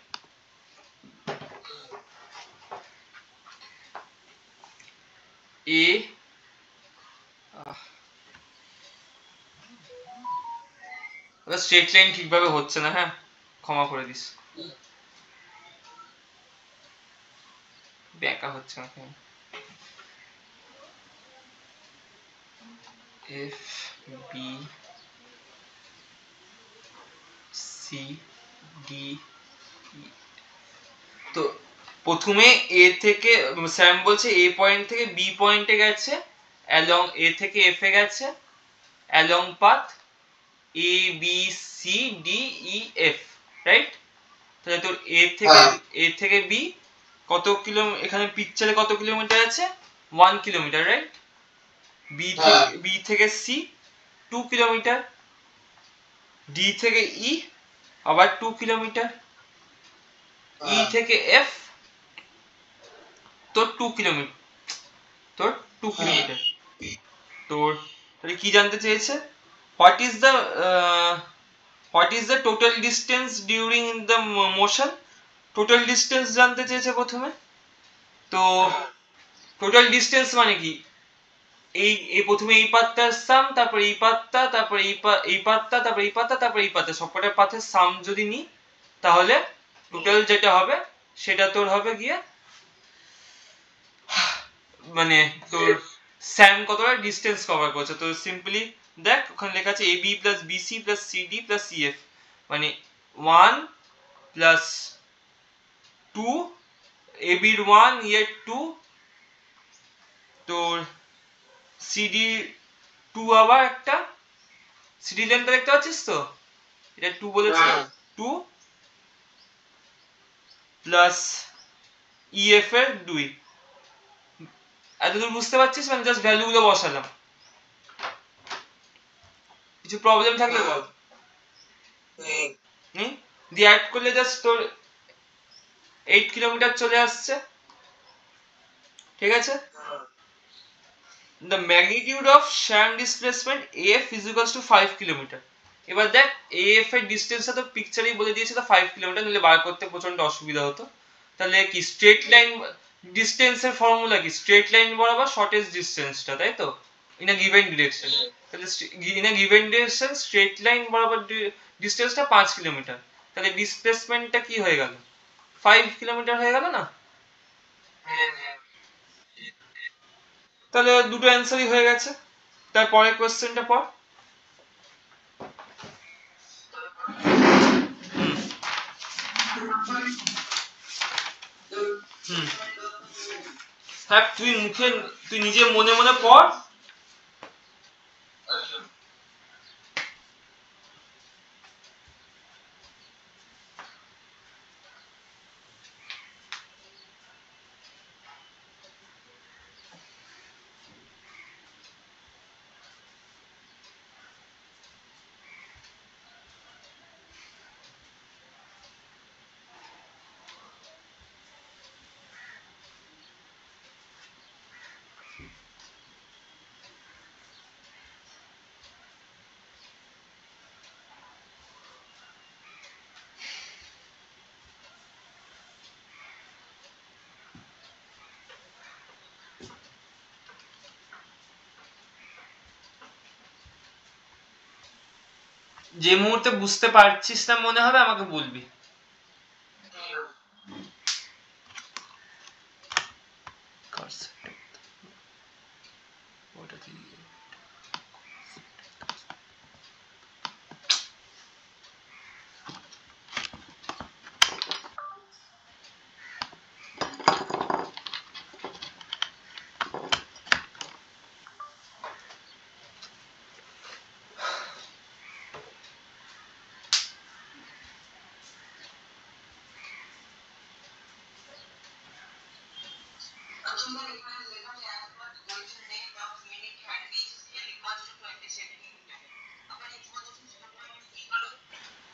A স্ট্রেট লাইন ঠিকভাবে হচ্ছে না, হ্যাঁ ক্ষমা করে দিস, ব্যাকা হচ্ছে না। F B C D E, তো প্রথমে এ থেকে স্যাম বলছে এ পয়েন্ট থেকে বি পয়েন্টে গেছে, অ্যালং এ থেকে এফ এ গেছে along path A B C D E F, right? তাহলে তোর এ থেকে বি কত কিলোমিটার, এখানে পিকচারে কত কিলোমিটার আছে? 1 কিলোমিটার, রাইট? বি থেকে সি 2 কিলোমিটার, ডি থেকে ই আবার 2 কিলোমিটার, ই থেকে এফ তোর 2 কিলোমিটার, তোর 2 কিলোমিটার। তোর তাহলে কি জানতে চেয়েছে? What is the total distance during the motion? Total distance জানতে চেয়েছে প্রথমে। তো টোটাল ডিস্টেন্স মানে কি? এই প্রথমে এই পাতটার সাম, তারপর এই পাতটা, তারপর এই পাতটা, তারপর এই পাতটা, তারপর এই পাতটা, সবকটা পাথের সাম যদি নিই তাহলে টোটাল যেটা হবে সেটা তোর হবে গিয়ে মানে তোর স্যাম কতটা ডিস্টেন্স কভার করছে। তো সিম্পলি দেখ ওখানে লেখা আছে AB plus BC plus CD plus CF, মানে 1 প্লাস 2, AB এর 1 এর 2, তোর CD 2 আবার একটা, CD লেন্থটা দেখতে পাচ্ছিস তো, এটা 2 বলেছে, 2 প্লাস EF এর 2। এতদূর বুঝতে পারছিস? মানে জাস্ট ভ্যালুগুলো বসালাম, কিছু প্রবলেম থাকলে বল। দিয়ে অ্যাড করলে জাস্ট তোর 8 কিলোমিটার চলে আসছে, ঠিক আছে? The magnitude of Shyam displacement AF is equals to 5 kilometre. এবার দেখ AF এর ডিসটেন্সটা তো পিকচারেই বলে দিয়েছে, তো 5 কিলোমিটার, নিলে বার করতে প্রচন্ড অসুবিধা হতো। তাহলে কি স্ট্রেট লাইন ডিসটেন্সের ফর্মুলা কি? স্ট্রেট লাইন বরাবর শর্টেস্ট ডিসটেন্সটা, তাই তো, ইন আ গিভেন ডিরেকশন। তাহলে in a given direction straight line বরাবর ডিসটেন্সটা 5 কিলোমিটার, তাহলে ডিসপ্লেসমেন্টটা কি হয়ে গেল? 5 কিলোমিটার হয়ে গেল না? তাহলে দুটো অ্যান্সারই হয়ে গেছে। তারপরের কোশ্চেনটা পর। হ্যাঁ তুই নিজে মনে মনে পড়। যে মুহূর্তে বুঝতে পারছিস না মনে হবে আমাকে বলবি।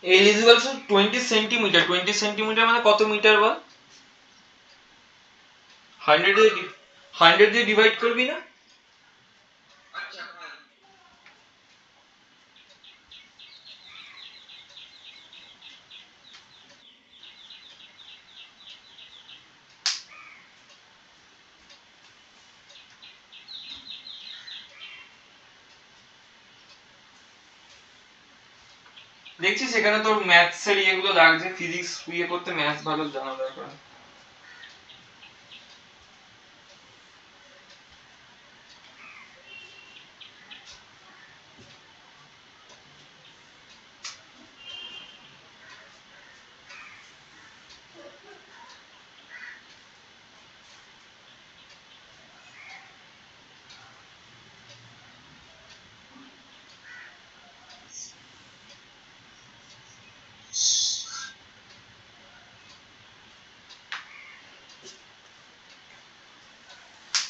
L is equal to 20 centimetre. 20 centimetre মানে কত মিটার বল? 100 দিয়ে ডিভাইড করবি না? দেখছিস এখানে তোর ম্যাথস এর ইয়েগুলো লাগছে, ফিজিক্স ইয়ে করতে ম্যাথস ভালো জানা দরকার।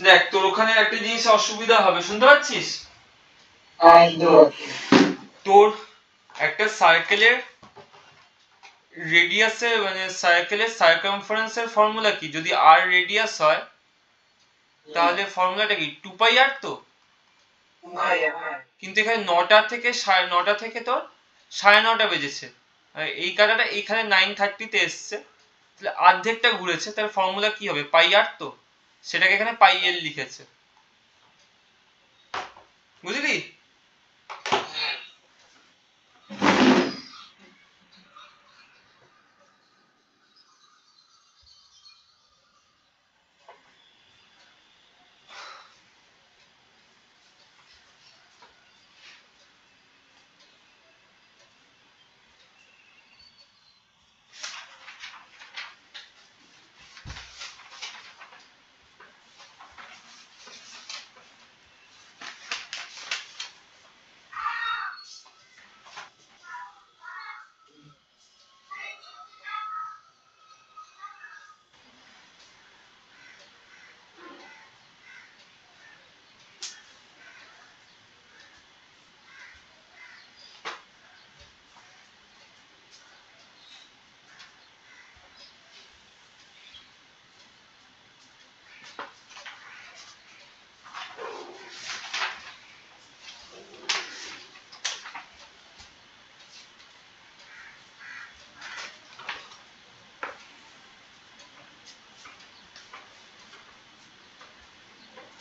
দেখ তোর ওখানে একটা জিনিস অসুবিধা হবে, শুনতে পাচ্ছিস? তোর একটা সার্কেলের রেডিয়াসে মানে সার্কেলের সার্কামফারেন্সের ফর্মুলা কি? যদি r রেডিয়াস হয় তাহলে ফর্মুলাটা কি 2 পাই r তো? কিন্তু এখানে 9টা থেকে 9:30 থেকে তোর 9:30 বেজেছে, এই কাটাটা এইখানে 9:30 তে এসছে, তাহলে অর্ধেকটা ঘুরেছে, তার ফর্মুলা কি হবে? পাই r তো, সেটাকে এখানে পাই l লিখেছে, বুঝলি?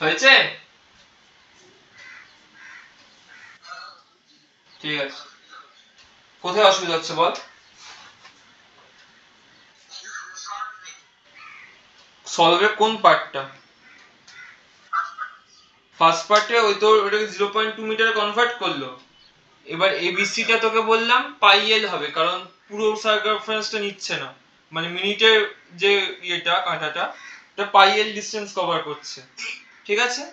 হয়েছে? ঠিক আছে, কোথায় অসুবিধা হচ্ছে বল? সলভের কোন পার্টটা? ফার্স্ট পার্টে ওই তো ওটাকে 0.2 মিটারে কনভার্ট করলো। এবার এবিসিটা তোকে বললাম পাই এল হবে, কারণ পুরো সার্কামফারেন্সটা নিচ্ছে না, মানে মিনিটের যে ইয়েটা কাঁটাটা এটা পাই এল ডিসটেন্স কভার করছে, ঠিক আছে?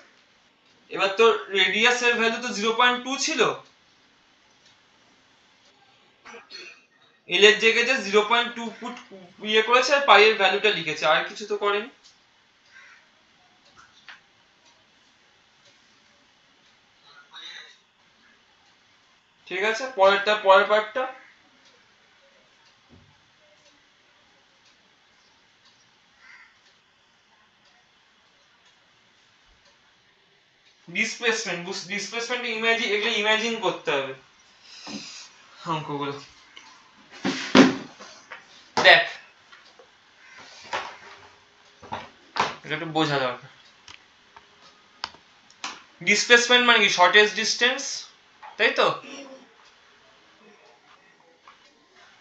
এবার তোর রেডিয়াসের ভ্যালু তো 0.2 ছিল, এল এর জায়গায় যে 0.2 ফুট ইয়ে করেছে আর পাই এর ভ্যালুটা লিখেছে, আর কিছু তো করেনি, ঠিক আছে? পরের পার্টটা ডিসপ্লেসমেন্ট। ডিসপ্লেসমেন্ট এগুলো ইমাজিন করতে হবে অঙ্কগুলো। দেখ এটা একটু বোঝা দরকার। ডিসপ্লেসমেন্ট মানে কি? শর্টেস্ট ডিস্টেন্স, তাই তো?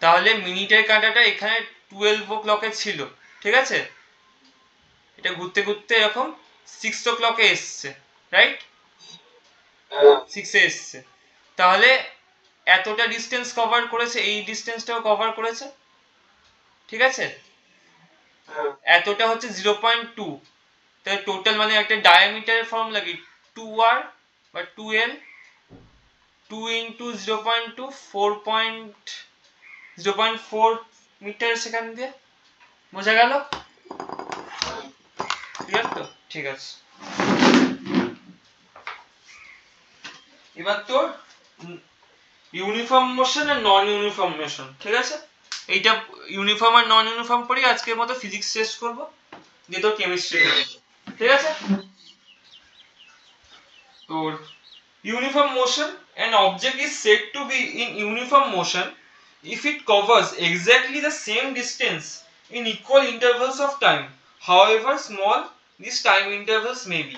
তাহলে মিনিটের কাঁটাটা এখানে 12 o'clock-এ ছিল, ঠিক আছে, এটা ঘুরতে ঘুরতে এরকম 6 o'clock-এ এসছে, রাইট, 6-এ এসছে, তাহলে এতটা ডিস্টেন্স কভার করেছে, এই ডিস্টেন্সটাও কভার করেছে, ঠিক আছে, এতটা হচ্ছে 0.2, তাহলে টোটাল মানে একটা ডায়ামিটারের ফর্মুলা কি 2r বা 2l, 2 ইন্টু 0.2 0.4 মিটার সেকেন্ড দিয়ে, বোঝা গেল, ক্লিয়ার তো, ঠিক আছে। এবার তোর ইউনিফর্ম মোশন আর নন ইউনিফর্ম মোশন, ঠিক আছে, এইটা ইউনিফর্ম আর নন ইউনিফর্ম পড়ি আজকের মতো, ফিজিক্স শেষ করবো, দিয়ে তোর কেমিস্ট্রি, ঠিক আছে। তোর uniform motion, an object is said to be in uniform motion if it covers exactly the same distance in equal intervals of time, however small these time intervals may be.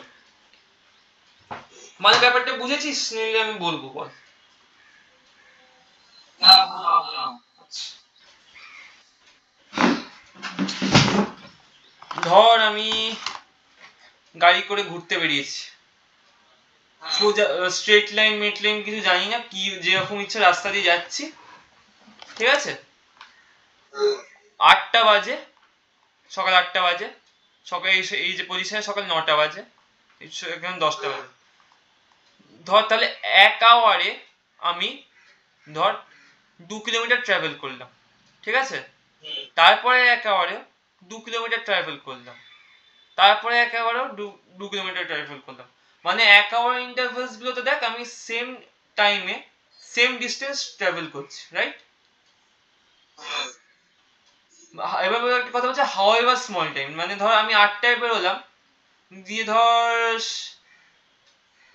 মানে ব্যাপারটা বুঝেছিস, নিলে আমি বলবো, বল। ধর আমি গাড়ি করে ঘুরতে বেরিয়েছি, সোজা স্ট্রেট লাইন মেট লাইন কিছু জানি না, কি যেরকম ইচ্ছা রাস্তা দিয়ে যাচ্ছি, ঠিক আছে, 8টা বাজে, সকাল 8টা বাজে, সকাল এই যে পজিশনে সকাল 9টা বাজে, এখানে 10টা বাজে, ধর তাহলে 1 আওয়ারে আমি ধর 2 কিলোমিটার ট্রাভেল করলাম, ঠিক আছে, তারপরে 1 আওয়ারে 2 কিলোমিটার ট্রাভেল করলাম, তারপরে 1 আওয়ারেও 2 কিলোমিটার ট্রাভেল করলাম, মানে 1 আওয়ার ইন্টারভ্যালস গুলোতে দেখ আমি সেম টাইমে সেম ডিস্টেন্স ট্রাভেল করছি, রাইট। এবার একটা কথা বলছে হাউএভার স্মল টাইম, মানে ধর আমি 8টায় বেরোলাম, দিয়ে ধর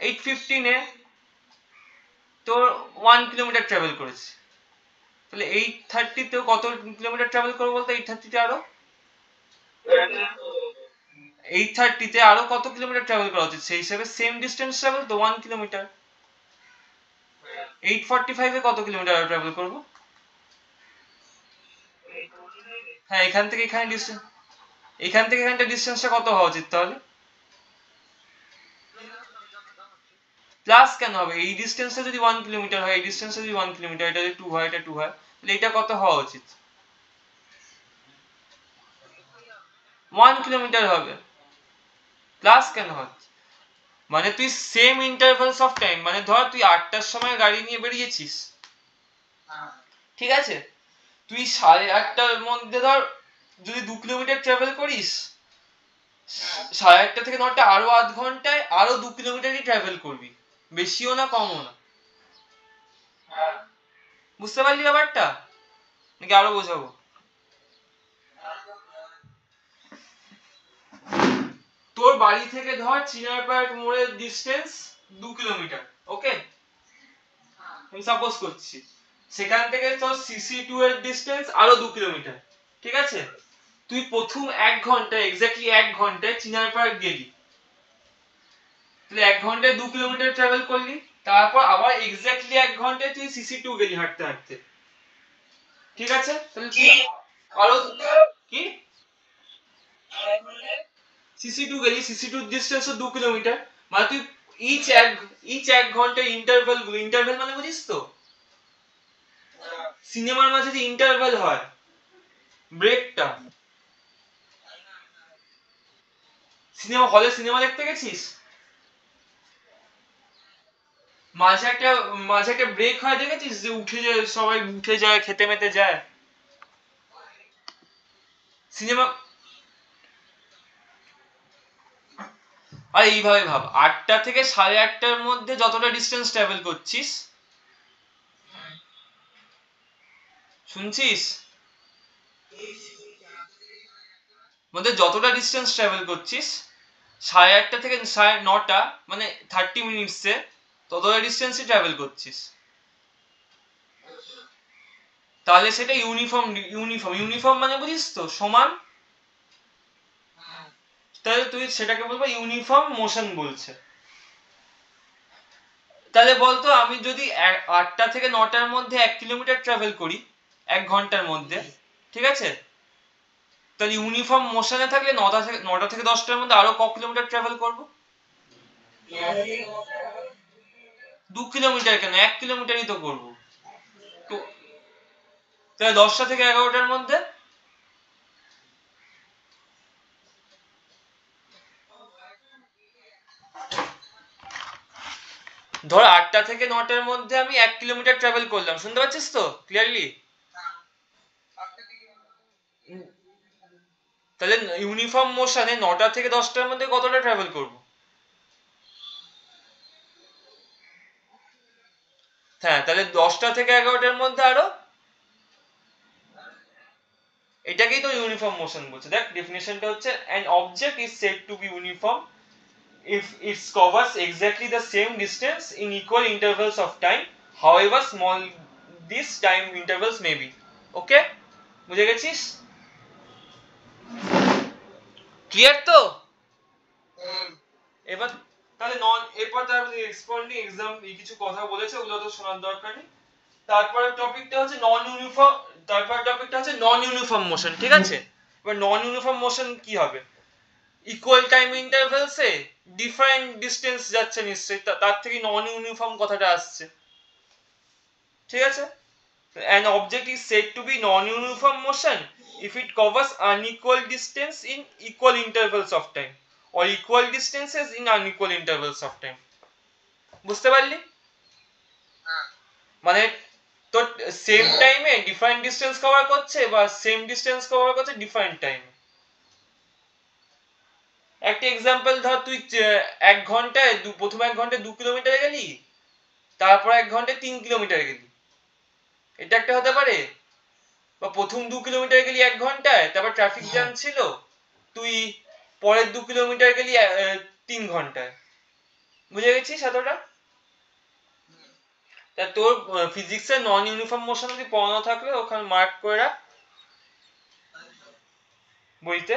8:15-এ তোর 1 কিলোমিটার ট্রাভেল করেছি, তাহলে 8:30-তেও কত কিলোমিটার ট্রাভেল করবো বলতো, 8:30-তে আরো 8:30-তে আরো কত কিলোমিটার ট্রাভেল করা উচিত, সেই হিসাবে সেম ডিস্টেন্স ট্রাভেল তো 1 কিলোমিটার, 8:45-এ কত কিলোমিটার ট্রাভেল করবো, হ্যাঁ এখান থেকে এখানে ডিস্টেন্স, এখান থেকে এখানটা ডিস্টেন্সটা কত হওয়া উচিত তাহলে, প্লাস কেন হবে, এই ডিস্টেন্সটা যদি 1 কিলোমিটার হয়, এই ডিস্টেন্সটা যদি 1 কিলোমিটার, এটা যদি 2 হয়, এটা 2 হয়, তাহলে এটা কত হওয়া উচিত, 1 কিলোমিটার হবে, প্লাস কেন হচ্ছে, মানে তুই সেম ইন্টারভ্যালস অফ টাইম, মানে ধর তুই 8টার সময় গাড়ি নিয়ে বেরিয়েছিস, ঠিক আছে, তুই 8:30-টার মধ্যে ধর যদি 2 কিলোমিটার ট্রাভেল করিস, 8:30 থেকে 9টা আরো আধ ঘন্টায় আরো 2 কিলোমিটারই ট্রাভেল করবি, বেশিও না কমও না, বুঝতে পারলি ব্যাপারটা নাকি আরো বোঝাবো, তোর বাড়ি থেকে ধর চিনারপাড় মোড়ের ডিস্টেন্স 2 কিলোমিটার, ওকে, আমি সাপোজ করছি, সেখান থেকে তোর সিসি2 এর ডিস্টেন্স আরো 2 কিলোমিটার, ঠিক আছে, তুই প্রথম 1 ঘন্টা এক্স্যাক্টলি 1 ঘন্টায় চিনারপাড় গেলি, তাহলে 1 ঘন্টায় 2 কিলোমিটার ট্রাভেল করলি, তারপর আবার এক্স্যাক্টলি 1 ঘন্টায় তুই সিসি2 গেলি হাঁটতে হাঁটতে, ঠিক আছে, তাহলে তুই আরো কি সিসি2 গেলি, সিসি2 ডিস্টেন্স 2 কিলোমিটার, মানে তুই ইচ এক ঘন্টার ইন্টারভ্যাল গুলো, ইন্টারভ্যাল মানে বুঝিস তো, সিনেমার মাঝে যে ইন্টারভ্যাল হয়, ব্রেকটা, সিনেমা হলে সিনেমা দেখতে গেছিস, মাঝে একটা ব্রেক হয় দেখেছিস, যে উঠে যায় সবাই, উঠে যায় খেতে মেতে যায়, সিনেমা, আর এইভাবে ভাব 8টা থেকে 8:30-টার মধ্যে যতটা ডিস্টেন্স ট্রাভেল করছিস, শুনছিস, মধ্যে যতটা ডিস্টেন্স ট্রাভেল করছিস 8:30 থেকে 9:30, মানে 30 মিনিটসে ততটা ডিস্টেন্সই ট্রাভেল করছিস, তাহলে সেটা ইউনিফর্ম, ইউনিফর্ম মানে বুঝিস তো সমান, তাহলে তুই সেটাকে বলবো ইউনিফর্ম মোশন বলছে। তাহলে বলতো আমি যদি 8টা থেকে 9টার মধ্যে 1 কিলোমিটার ট্রাভেল করি, 1 ঘন্টার মধ্যে, ঠিক আছে? তাহলে ইউনিফর্ম মোশনে থাকলে 9টা থেকে 10টার মধ্যে আরো ক কিলোমিটার ট্রাভেল করব? 2 কিলোমিটার কেন, 1 কিলোমিটারই তো করব। তো তাহলে 10টা থেকে 11টার মধ্যে ধর 8টা থেকে 9টার মধ্যে আমি 1 কিলোমিটার ট্রাভেল করলাম, শুনতে পাচ্ছিস তো ক্লিয়ারলি? তাহলে ইউনিফর্ম মোশনে 9টা থেকে 10টার মধ্যে কতটা ট্রাভেল করব? হ্যাঁ, তাহলে 10টা থেকে 11টার মধ্যে আরো, এটাকেই তো ইউনিফর্ম মোশন বলছে। দেখ ডেফিনেশনটা হচ্ছে an object is said to be uniform if it covers exactly the same distance in equal intervals of time, however small these time intervals may be. ওকে, বুঝে গেছিস? ক্লিয়ার তো? এবার তাহলে এরপর তার রেসপন্ডিং এক্সাম কিছু কথা বলেছে, ওগুলো তো শোনার দরকার নেই। তারপরে টপিকটা হচ্ছে নন ইউনিফর্ম মোশন, ঠিক আছে? এবার নন ইউনিফর্ম মোশন কি হবে? ইকুয়াল টাইম ইন্টারভ্যালসে ডিফারেন্ট ডিসটেন্স যাচ্ছে নিশ্চয়ই, তার থেকে নন ইউনিফর্ম কথাটা আসছে, ঠিক আছে? an object is said to be non-uniform motion if it covers unequal distance in equal intervals of time or equal distances in unequal intervals of time. বুঝতে পারলি? মানে তো সেম টাইমে ডিফারেন্ট ডিসটেন্স কভার করছে বা সেম ডিসটেন্স কভার করছে ডিফারেন্ট টাইমে। একটা এক্সাম্পল ধর, তুই 1 ঘন্টায় প্রথম 1 ঘন্টায় 2 কিলোমিটার গেলি, তারপর 1 ঘন্টায় 3 কিলোমিটার গেলি, এটা একটা হতে পারে। বা প্রথম 2 কিলোমিটার গেলি 1 ঘন্টায়, তারপর ট্রাফিক জ্যাম ছিল, তুই পরের 2 কিলোমিটার গেলি 3 ঘন্টায়। বুঝে গেছিস এতটা? তা তোর ফিজিক্সের নন ইউনিফর্ম মোশন যদি পড়ানো থাকলে ওখানে মার্ক করে রাখ বইতে।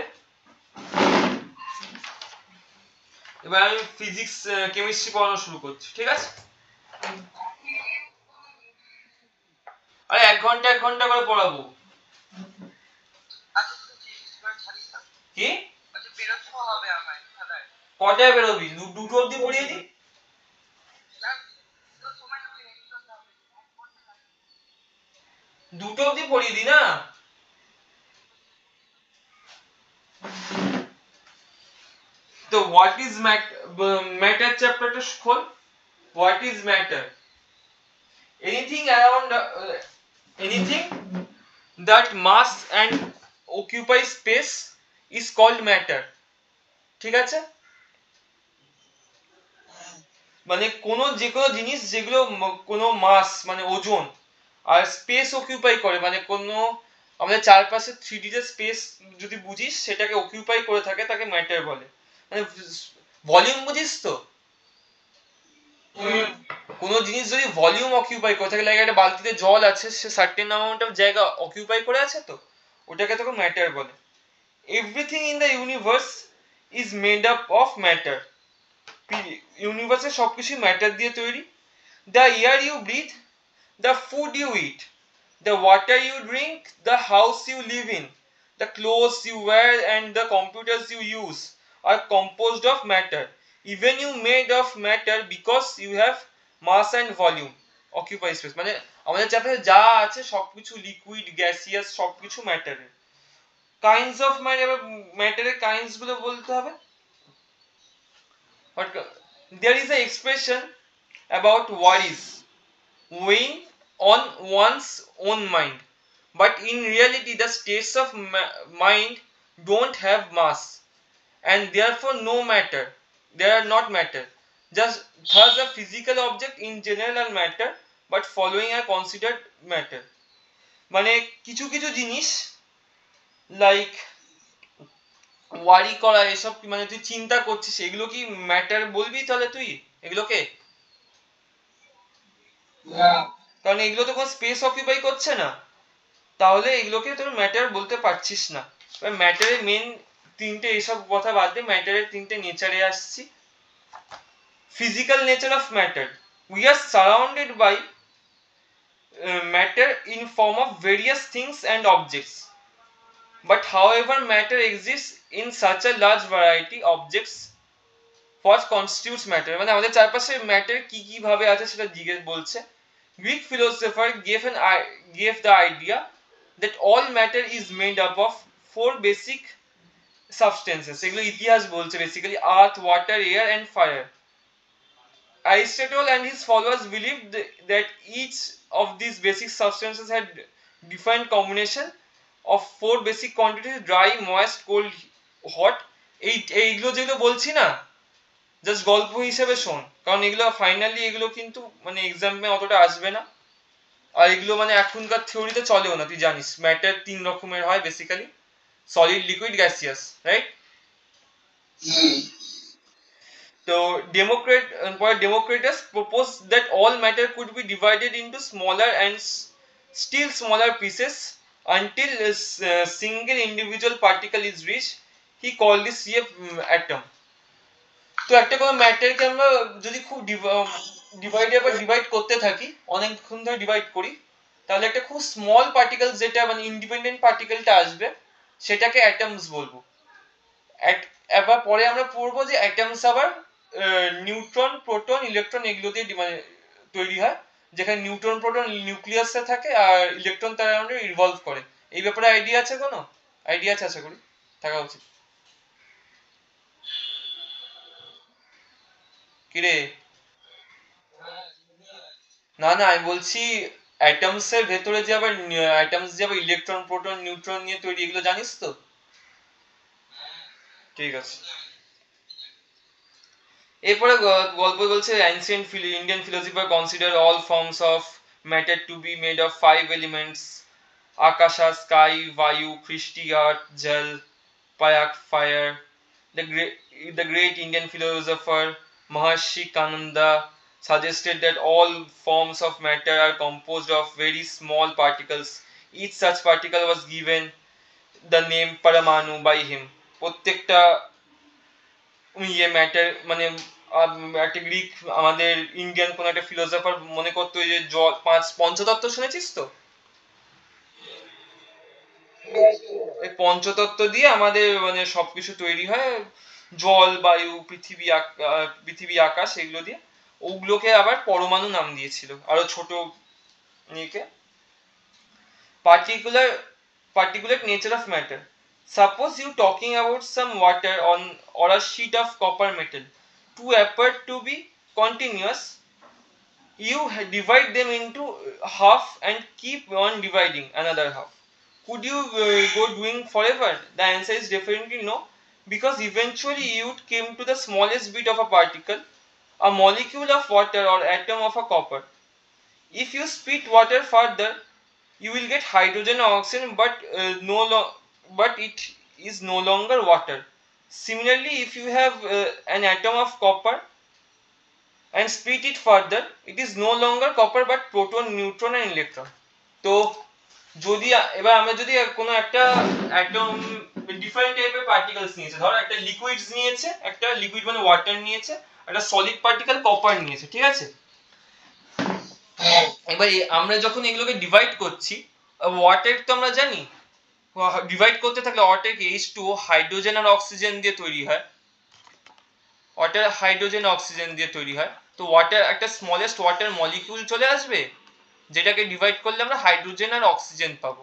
এবার আমি ফিজিক্স কেমিস্ট্রি পড়ানো শুরু করছি, ঠিক আছে? আরে 1 ঘন্টা 1 ঘন্টা করে পড়াবো। কি কটায় বেরোবি? দুটো অব্দি পড়িয়ে দি। দুটো অব্দি পড়িয়ে দি না। তো হোয়াট ইজ ম্যাটার চ্যাপ্টারটা খোল। What is matter? Anything around anything that mass and occupy space is called matter, ঠিক আছে? মানে যে কোনো জিনিস যেগুলো কোনো মাস মানে ওজন আর স্পেস অকিউপাই করে, মানে কোনো আমাদের চারপাশে 3D তে স্পেস যদি বুঝিস সেটাকে অকিউপাই করে থাকে, তাকে ম্যাটার বলে। মানে ভলিউম বুঝিস তো? কোনো জিনিস যদি ভলিউম অকিউপাই করে থাকে, লাইক একটা বালতিতে জল আছে, সে সার্টেন অ্যামাউন্ট অফ জায়গা অকিউপাই করে আছে, তো ওটাকে তোকে ম্যাটার বলে। Everything in the universe is made up of matter. ইউনিভার্সে সবকিছু ম্যাটার দিয়ে তৈরি। The air you breathe, the food you eat, the water you drink, the house you live in, the clothes you wear, and the computers you use are composed of matter. Even you made of matter because you have mass and volume, occupy space. মানে আমাদের চারপাশে যা আছে সবকিছু লিকুইড, গ্যাসিয়াস, সবকিছু ম্যাটারের। কাইন্ডস অফ ম্যাটারের কাইন্ডস গুলো বলতে হবে। But there is an expression about what is weighing on one's own mind, but in reality the states of mind don't have mass and therefore no matter, they are not matter. Just thus a physical object in general are matter, but following are considered matter. মানে কিছু কিছু জিনিস লাইক ওয়ারি করা, এসব মানে তুই চিন্তা করছিস, এগুলো কি ম্যাটার বলবি তাহলে তুই এগুলোকে? কারণ এগুলো তো কোনো স্পেস অকিউপাই করছে না, তাহলে এগুলোকে তোর ম্যাটার বলতে পারছিস না। এবার ম্যাটারের মেন তিনটে, এইসব কথা বাদ দিয়ে ম্যাটারের তিনটে নেচারে আসছি। Physical nature of matter, we are surrounded by matter in form of various things and objects. But however matter exists in such a large variety objects what constitutes matter, মানে আমাদের চারপাশে ম্যাটার কি কি ভাবে আছে সেটা জিজ্ঞেস বলছে। Greek philosopher gave the idea that all matter is made up of four basic substances, এগুলো ইতিহাস বলছে basically, earth, water, air and fire. Aristotle and his followers believed that each of these basic substances had defined combination of four basic quantities: dry, moist, cold, hot. এইগুলো যেগুলো বলছি না জাস্ট গল্প হিসেবে শোন, কারণ এগুলো ফাইনালি এগুলো কিন্তু মানে এক্সামে অতটা আসবে না, আর এগুলো মানে এখনকার থিওরিতে চলেও না। তুই জানিস ম্যাটার তিন রকমের হয় basically, solid, liquid, gaseous, right? তো Democritus proposed that all matter could be divided into smaller and still smaller pieces until a single individual particle is reached. He called this a atom. তো একটা কোনো ম্যাটারকে আমরা যদি খুব ডিভাইড করতে থাকি, অনেকক্ষণ ধরে ডিভাইড করি, তাহলে একটা খুব স্মল পার্টিকেল যেটা মানে ইন্ডিপেন্ডেন্ট পার্টিকেলটা আসবে সেটাকে অ্যাটমস বলবো। এবার পরে আমরা পড়বো যে অ্যাটমস আবার নিউট্রন, প্রোটন, ইলেকট্রন এগুলো দিয়ে মানে তৈরি হয়, যেখানে নিউট্রন প্রোটন নিউক্লিয়াসে থাকে আর ইলেকট্রন তার অ্যারাউন্ডে রিভলভ করে। এই ব্যাপারে আইডিয়া আছে? কোনো আইডিয়া আছে? আশা করি থাকা উচিত। কিরে? না না, আমি বলছি অ্যাটমস এর ভেতরে যে আবার অ্যাটমস যে আবার ইলেকট্রন, প্রোটন, নিউট্রন নিয়ে তৈরি, এগুলো জানিস তো? ঠিক আছে। এরপরে গল্প বলছে ancient Indian philosopher consider all forms of matter to be made of five elements: আকাশা, sky, বায়ু, পৃষ্টি, আর্থ, জল, পায়াক, fire. The great Indian philosopher Maharshi Kananda suggested that all forms of matter are composed of very small particles. Each such particle was given the name Paramanu by him. প্রত্যেকটা ইয়ে ম্যাটার মানে একটা গ্রিক আমাদের ইন্ডিয়ান কোন একটা ফিলোসফার মনে করতো যে পঞ্চতত্ত্ব শুনেছিস তো? এই পঞ্চতত্ত্ব দিয়ে আমাদের মানে সবকিছু তৈরি হয়, জল, বায়ু, পৃথিবী, আকাশ, এগুলো দিয়ে। ওগুলোকে আবার পরমাণু নাম দিয়েছিল, আরো ছোট নিয়ে। particulate nature of matter. Suppose you talking about some water on or a sheet of copper metal. Two appear to be continuous. You divide them into half and keep on dividing another half. Could you go doing forever? The answer is definitely no, because eventually you would came to the smallest bit of a particle, a molecule of water or atom of a copper. If you split water further, you will get hydrogen or oxygen, but it is no longer water. Similarly, if you have an atom of copper and split it further, it is no longer copper but proton, neutron and electron. তো যদি এবার আমরা যদি কোনো একটা অ্যাটম ডিফারেন্ট টাইপের পার্টিকেলস নিয়েছে, ধরো একটা লিকুইডস নিয়েছে, একটা লিকুইড মানে ওয়াটার নিয়েছে, একটা সলিড পার্টিকেল কপার নিয়েছে, ঠিক আছে? এবার আমরা যখন এগুলোকে ডিভাইড করছি, ওয়াটার তো আমরা জানি ডিভাইড করতে থাকলে ওয়াটারকে H2O হাইড্রোজেন আর অক্সিজেন দিয়ে তৈরি হয়। ওয়াটার হাইড্রোজেন অক্সিজেন দিয়ে তৈরি হয়। তো ওয়াটার একটা স্মলেস্ট ওয়াটার মলিকিউল চলে আসবে, যেটাকে ডিভাইড করলে আমরা হাইড্রোজেন আর অক্সিজেন পাবো,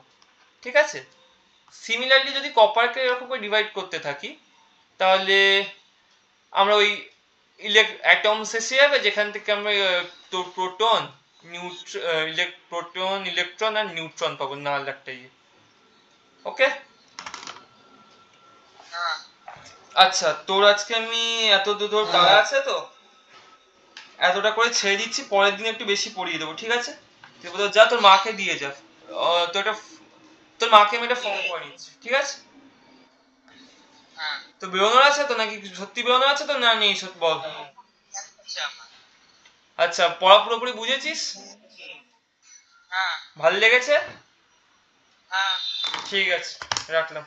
ঠিক আছে? সিমিলারলি যদি কপারকে এরকম করে ডিভাইড করতে থাকি, তাহলে আমরা ওই অ্যাটমস এসে যাবে, যেখান থেকে আমরা প্রোটন, ইলেকট্রন আর নিউট্রন পাবো, না একটা ইয়ে। ওকে, আচ্ছা তোর আজকে আমি এত দূর পড়া আছে তো এতটা করে ছেড়ে দিচ্ছি, পরের দিন একটু বেশি পড়িয়ে দেবো, ঠিক আছে? তুই বল যা, তোর মাকে দিয়ে যা, তোর মাকে আমি একটা ফোন করে নিচ্ছি, ঠিক আছে? তো বেরোনোর আছে তো, নাকি সত্যি বেরোনোর আছে তো? না নেই, সত্যি বল। আচ্ছা, পড়া পুরোপুরি বুঝেছিস? ভালো লেগেছে? ঠিক আছে, রাখলাম।